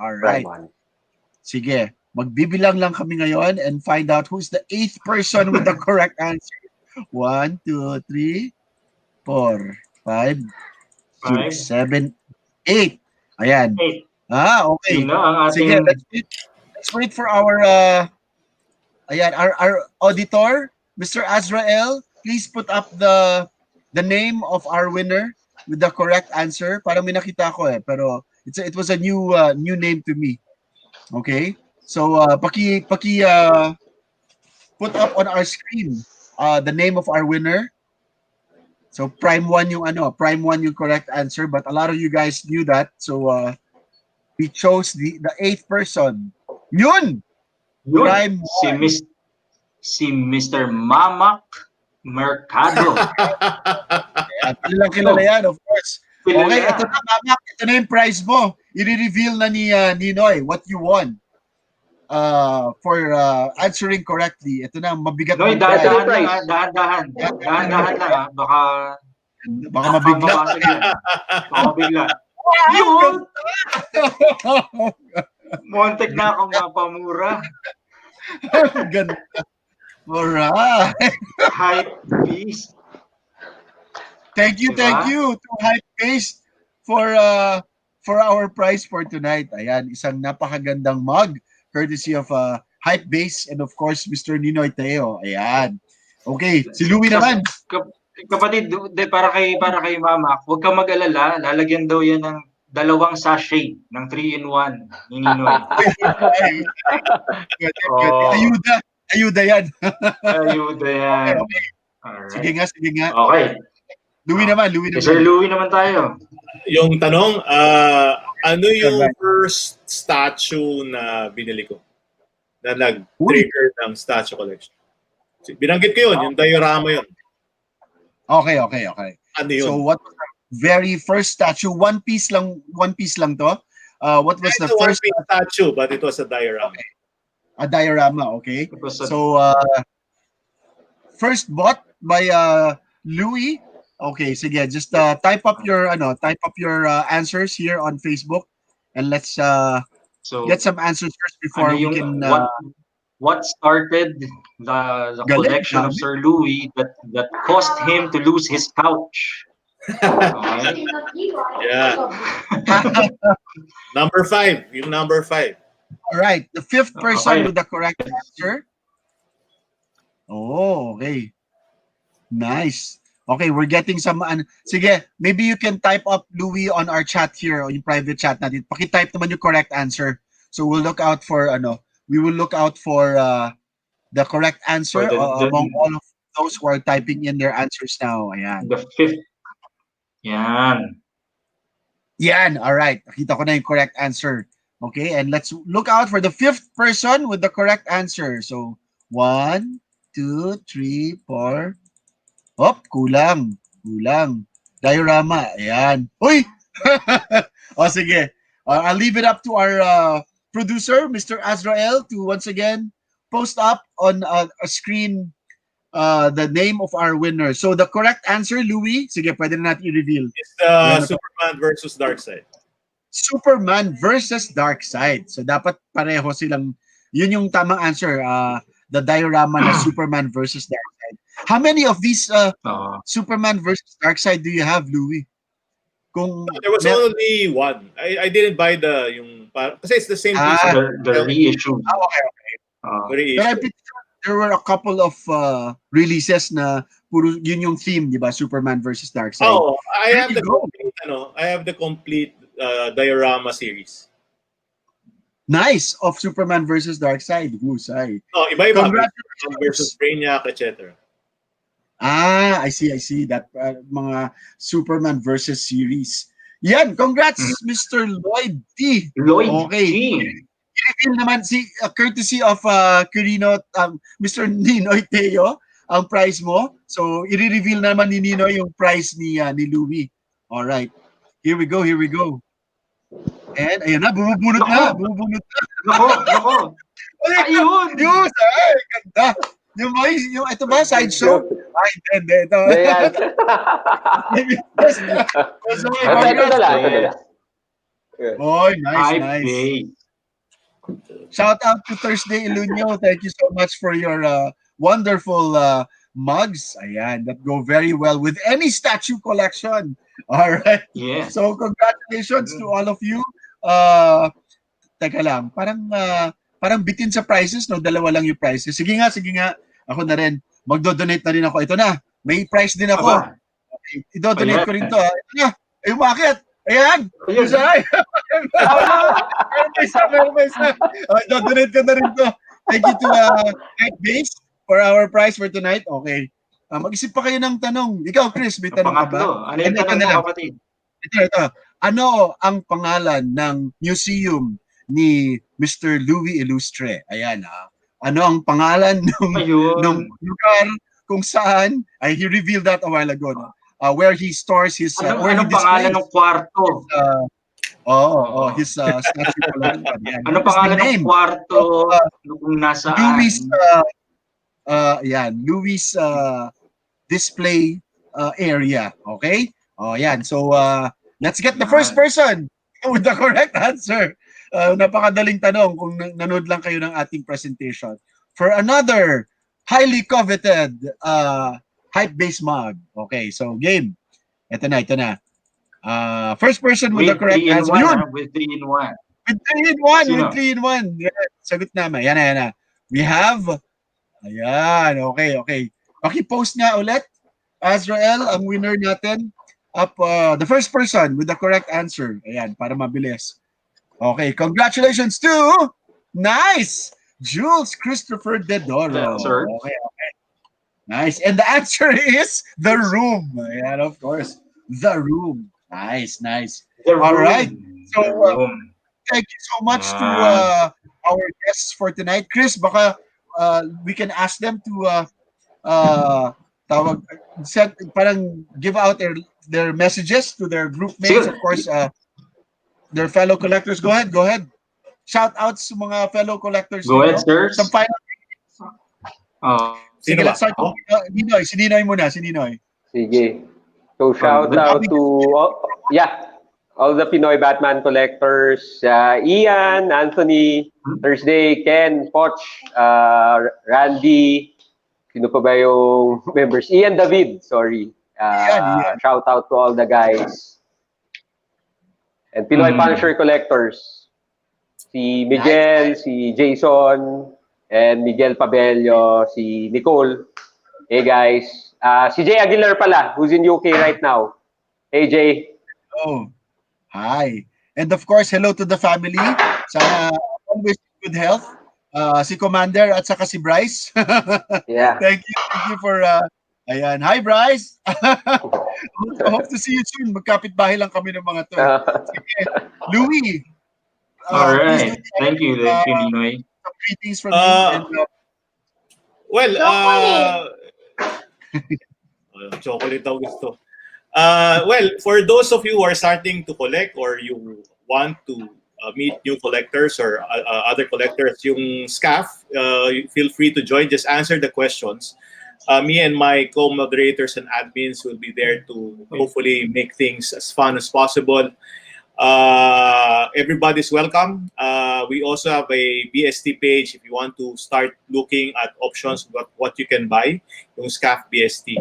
All right. Prime 1. Sige, magbibilang lang kami ngayon and find out who's the 8th person with the correct answer. 1, 2, 3, 4, 5, 6, 7, 8. Ayan. 8. Okay. Sino ang Sige, ating... let's wait for our our auditor, Mr. Azrael. Please put up the name of our winner with the correct answer. Parang may nakita ko pero it was a new name to me. Okay? So paki put up on our screen the name of our winner. So Prime 1 yung Prime 1 yung correct answer, but a lot of you guys knew that. So we chose the 8th person. Yun! Prime 1. Si Mr. Mamak Mercado. Kilala yan, of course. Kilala. Okay, ito na, Mamak. Ito na yung prize mo. I-reveal na ni Ninoy what you won for answering correctly. Ito na, mabigat Noy, prize. dahan-dahan lang. Baka mabigla. Baka bigla. Yun! Montek na akong mapamura. Ganda. Alright. Hype beast. Thank you to Hype Paste for our prize for tonight. Ayan, isang napakagandang mug courtesy of Hype Base and of course Mr. Ninoy Teo. Ayan. Okay, si Louie naman. Kapatid, para kay Mama, huwag kang mag-alala, lalagyan daw yan ng 2 sachet ng 3-in-1 ni Ninoy. Ayuda yan. Ayuda yan. Okay. Alright. Sige nga. Okay. Louie naman. Sir Louie naman tayo. Yung tanong, ano yung first statue na binili ko? Na nag-trigger ng statue collection. Binanggit ko yun, yung diorama yun. Okay. Ano yun? So what was the very first statue? One piece lang to? What was the first statue, but it was a diorama. Okay. A diorama, okay. So first bought by Louie. Okay, sige, just type up your answers here on Facebook and let's get some answers first before we can what started the collection of Sir Louie that caused him to lose his couch. Okay. Yeah. Number 5. Yung number 5. All right. The 5th person with the correct answer. Oh, okay. Nice. Okay, we're getting some... sige, maybe you can type up Louie on our chat here, on yung private chat natin. Paki-type naman yung correct answer. So we'll look out for the correct answer among all of those who are typing in their answers now. Ayan. The 5th. Yan. All right. Nakita ko na yung correct answer. Okay, and let's look out for the 5th person with the correct answer. So 1, 2, 3, 4. Kulang. Diorama. Ayan. Uy! O sige. I'll leave it up to our producer, Mr. Azrael, to once again post up on a screen the name of our winner. So the correct answer, Louie, sige, pwede na natin i-reveal. It's Superman versus Darkseid. Superman versus Darkseid. So dapat pareho silang, yun yung tamang answer. The diorama na Superman versus Darkseid. How many of these Superman versus Darkseid do you have, Louie? There was only one. I didn't buy kasi it's the same piece. The reissue. Okay. But I think there were a couple of releases na puro yun yung theme, di ba? Superman versus Darkseid. Oh, I have the complete diorama series. Nice, of Superman versus Darkseid. Husay. No, iba-iba. Versus Brainiac, etc. I see that mga Superman versus series. Yan, congrats, Mr. Lloyd T. Okay. I-reveal naman courtesy of Quirino, Mr. Ninoy Teo, ang prize mo. So, i-reveal naman ni Ninoy yung prize ni Louie. All right. Here we go. And ayun na, bumubunot na. Nako, Bumubunot na. nako. Ayun. Yun! Ay, ganda. Yung ito ba, sideshow? Ay, hindi. Ito. Ayan. So, Ito na congrats. lang, ito na lang. Oy, nice, Hype nice. day. Shout out to Thursday Ilunio. Thank you so much for your wonderful mugs. Ayan, that go very well with any statue collection. All right. Yeah. So congratulations to all of you. Teka lang, parang bitin sa prices, no? Dalawa lang yung prices. Sige nga. Ako na rin. Magdo-donate na rin ako. Ito na. May price din ako. Aba. Okay. Idodonate Ayan. ko rin to. Ito na. Ay, umakit. Ayan. Ayun. Isay. Meron pa isa. Idodonate ko na rin to. Thank you to Hype Base for our prize for tonight. Okay. Mag-isip pa kayo ng tanong. Ikaw, Chris, may tanong ka ba? Pangatlo. Ano yung Ito tanong na mo, lang. kapatid? Ito. Ano ang pangalan ng museum ni Mr. Luis Ilustre? Ayan, ano ang pangalan ng Ayun. lugar kung saan, he revealed that a while ago, no? Where he stores his, where he Anong pangalan displays ng kwarto? his statue collection. Yan. Ano What is the pangalan ng name kwarto of, kung nasaan? Luis display area. Okay? Yan. So, let's get the first person with the correct answer. Napakadaling tanong kung nanood lang kayo ng ating presentation. For another highly coveted hype-based mug. Okay, so game. Ito na. First person with the correct answer. With 3 in 1. With 3 in 1. Sino? With 3 in 1. Yeah, sagot naman. Yan na. We have, ayan, okay. Post nga ulit. Azrael, ang winner natin. Up, the first person with the correct answer. Ayan, para mabilis. Okay, congratulations to, nice, Jules Christopher Dedoro. Yeah, sir. Okay. Nice. And the answer is The Room. Ayan, of course. The Room. Nice. All right. So, thank you so much to our guests for tonight. Chris, baka we can ask them to parang give out their messages to their group mates, of course, their fellow collectors. Go ahead. Shout outs to mga fellow collectors. Go ahead, sir. Some final. Sige, let's start with Ninoy. Si Ninoy muna. Sige. So shout out to all the Pinoy Batman collectors, Ian, Anthony, Thursday, Ken, Poch, Randy, sino pa ba yung members? Ian David, sorry. Shout out to all the guys. And Pinoy Punisher collectors. Si Miguel, si Jason, and Miguel Pabello, si Nicole. Hey guys. Si Jay Aguilar pala, who's in UK right now. Hey Jay. Oh, hi. And of course, hello to the family. Sana always good health. Si Commander at saka si Bryce. Yeah. Thank you for ayan. Hi Bryce. Hope to see you soon. Magkapit-bahay lang kami ng mga to. Sige. Louis. All right. Thank you, Ninoy. Some greetings from you. And, chocolate daw gusto. For those of you who are starting to collect or you want to meet new collectors or other collectors, yung SCAF, feel free to join. Just answer the questions. Me and my co-moderators and admins will be there to hopefully make things as fun as possible. Everybody's welcome. We also have a BST page if you want to start looking at options what you can buy, yung SCAF BST.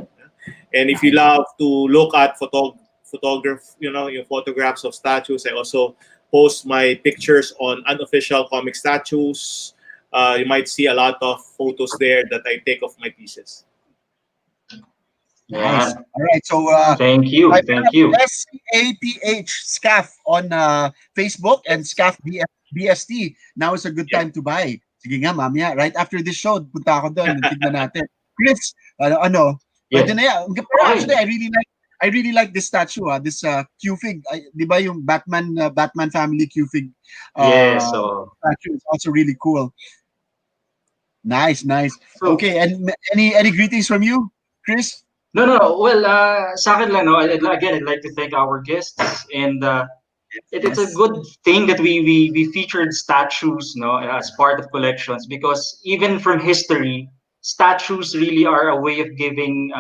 And if you love to look at yung photographs of statues, I also post my pictures on unofficial comic statues. You might see a lot of photos there that I take of my pieces. Nice. All right. So thank you. SCAPH SCAF on Facebook and SCAF BST. Now is a good time to buy. Sige nga, mamaya. Right after this show, punta ako doon. Tignan natin. Chris, pwede na yan. Actually, I really like this statue. This Q-Fig. Di ba yung Batman family Q-Fig statue is also really cool. Nice. So, okay, and any greetings from you, Chris? No. Well, sa akin lang, I'd like to thank our guests and it's a Yes. good thing that we featured statues, as part of collections, because even from history, statues really are a way of giving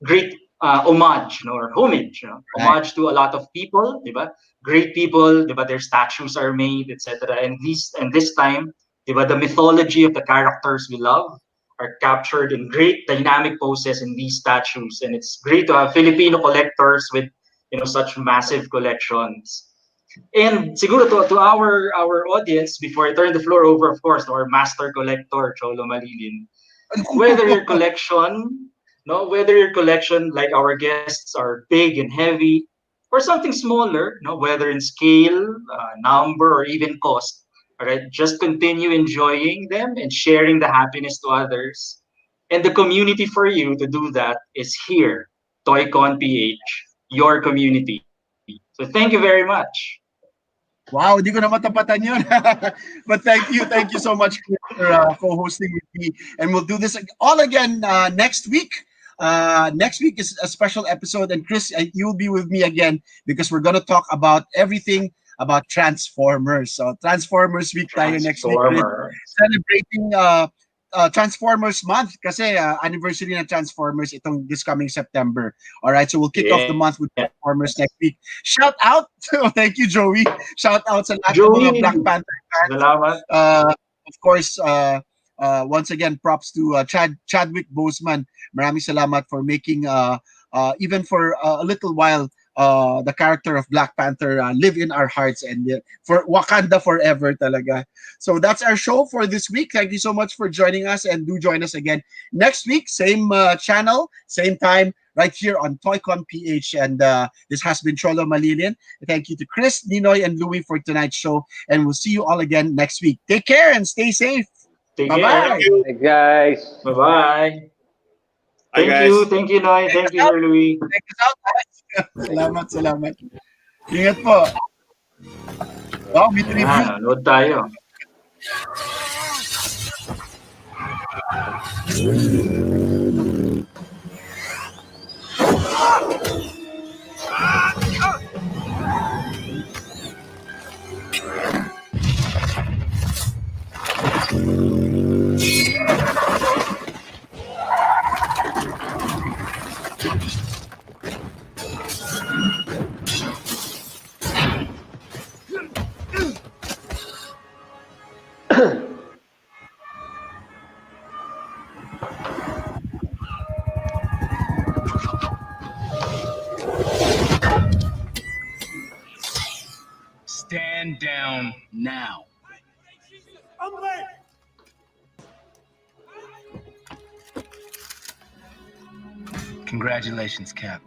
great homage, or homage, homage Right. to a lot of people, diba? Great people, diba? Their statues are made, etc. And this time, diba, the mythology of the characters we love are captured in great dynamic poses in these statues, and it's great to have Filipino collectors with such massive collections. And siguro to our audience, before I turn the floor over, of course, to our master collector, Cholo Malilin, whether your collection, no, whether your collection, like our guests, are big and heavy, or something smaller, whether in scale, number, or even cost, all right, just continue enjoying them and sharing the happiness to others. And the community for you to do that is here, TOYCON PH, your community. So thank you very much. Wow, hindi ko na matapatan yun. But thank you so much for co-hosting with me. And we'll do this all again next week. Next week is a special episode, and Chris, you'll be with me again because we're gonna talk about everything about Transformers. So Transformers Week tayo next week, Chris. Transformer. Celebrating Transformers Month kasi anniversary ng Transformers itong this coming September. All right, so we'll kick off the Yeah. month with Transformers next week. Shout out, thank you, Joey. Shout out sa lahat ng mga Joey, Black Panther fans. salamat. Of course, once again, props to Chadwick Boseman. Maraming salamat for making, even for a little while, the character of Black Panther live in our hearts and for Wakanda forever talaga. So that's our show for this week. Thank you so much for joining us, and do join us again next week. Same channel, same time, right here on TOYCON PH. And this has been Cholo Malilin. Thank you to Chris, Ninoy, and Louie for tonight's show. And we'll see you all again next week. Take care and stay safe. Take Bye-bye. care. Hey guys. Bye-bye. Bye, guys. Thank you, Noy. Thank you, Sir Louis. Check us out, guys. Salamat. Ingat po. Wow, may tribute. Nanonood tayo. Stand down now. Congratulations, Cap.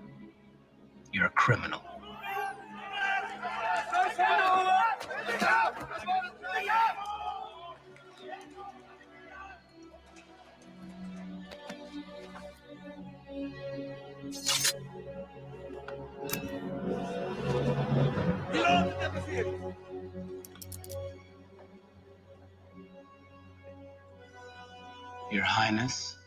You're a criminal. Your Highness,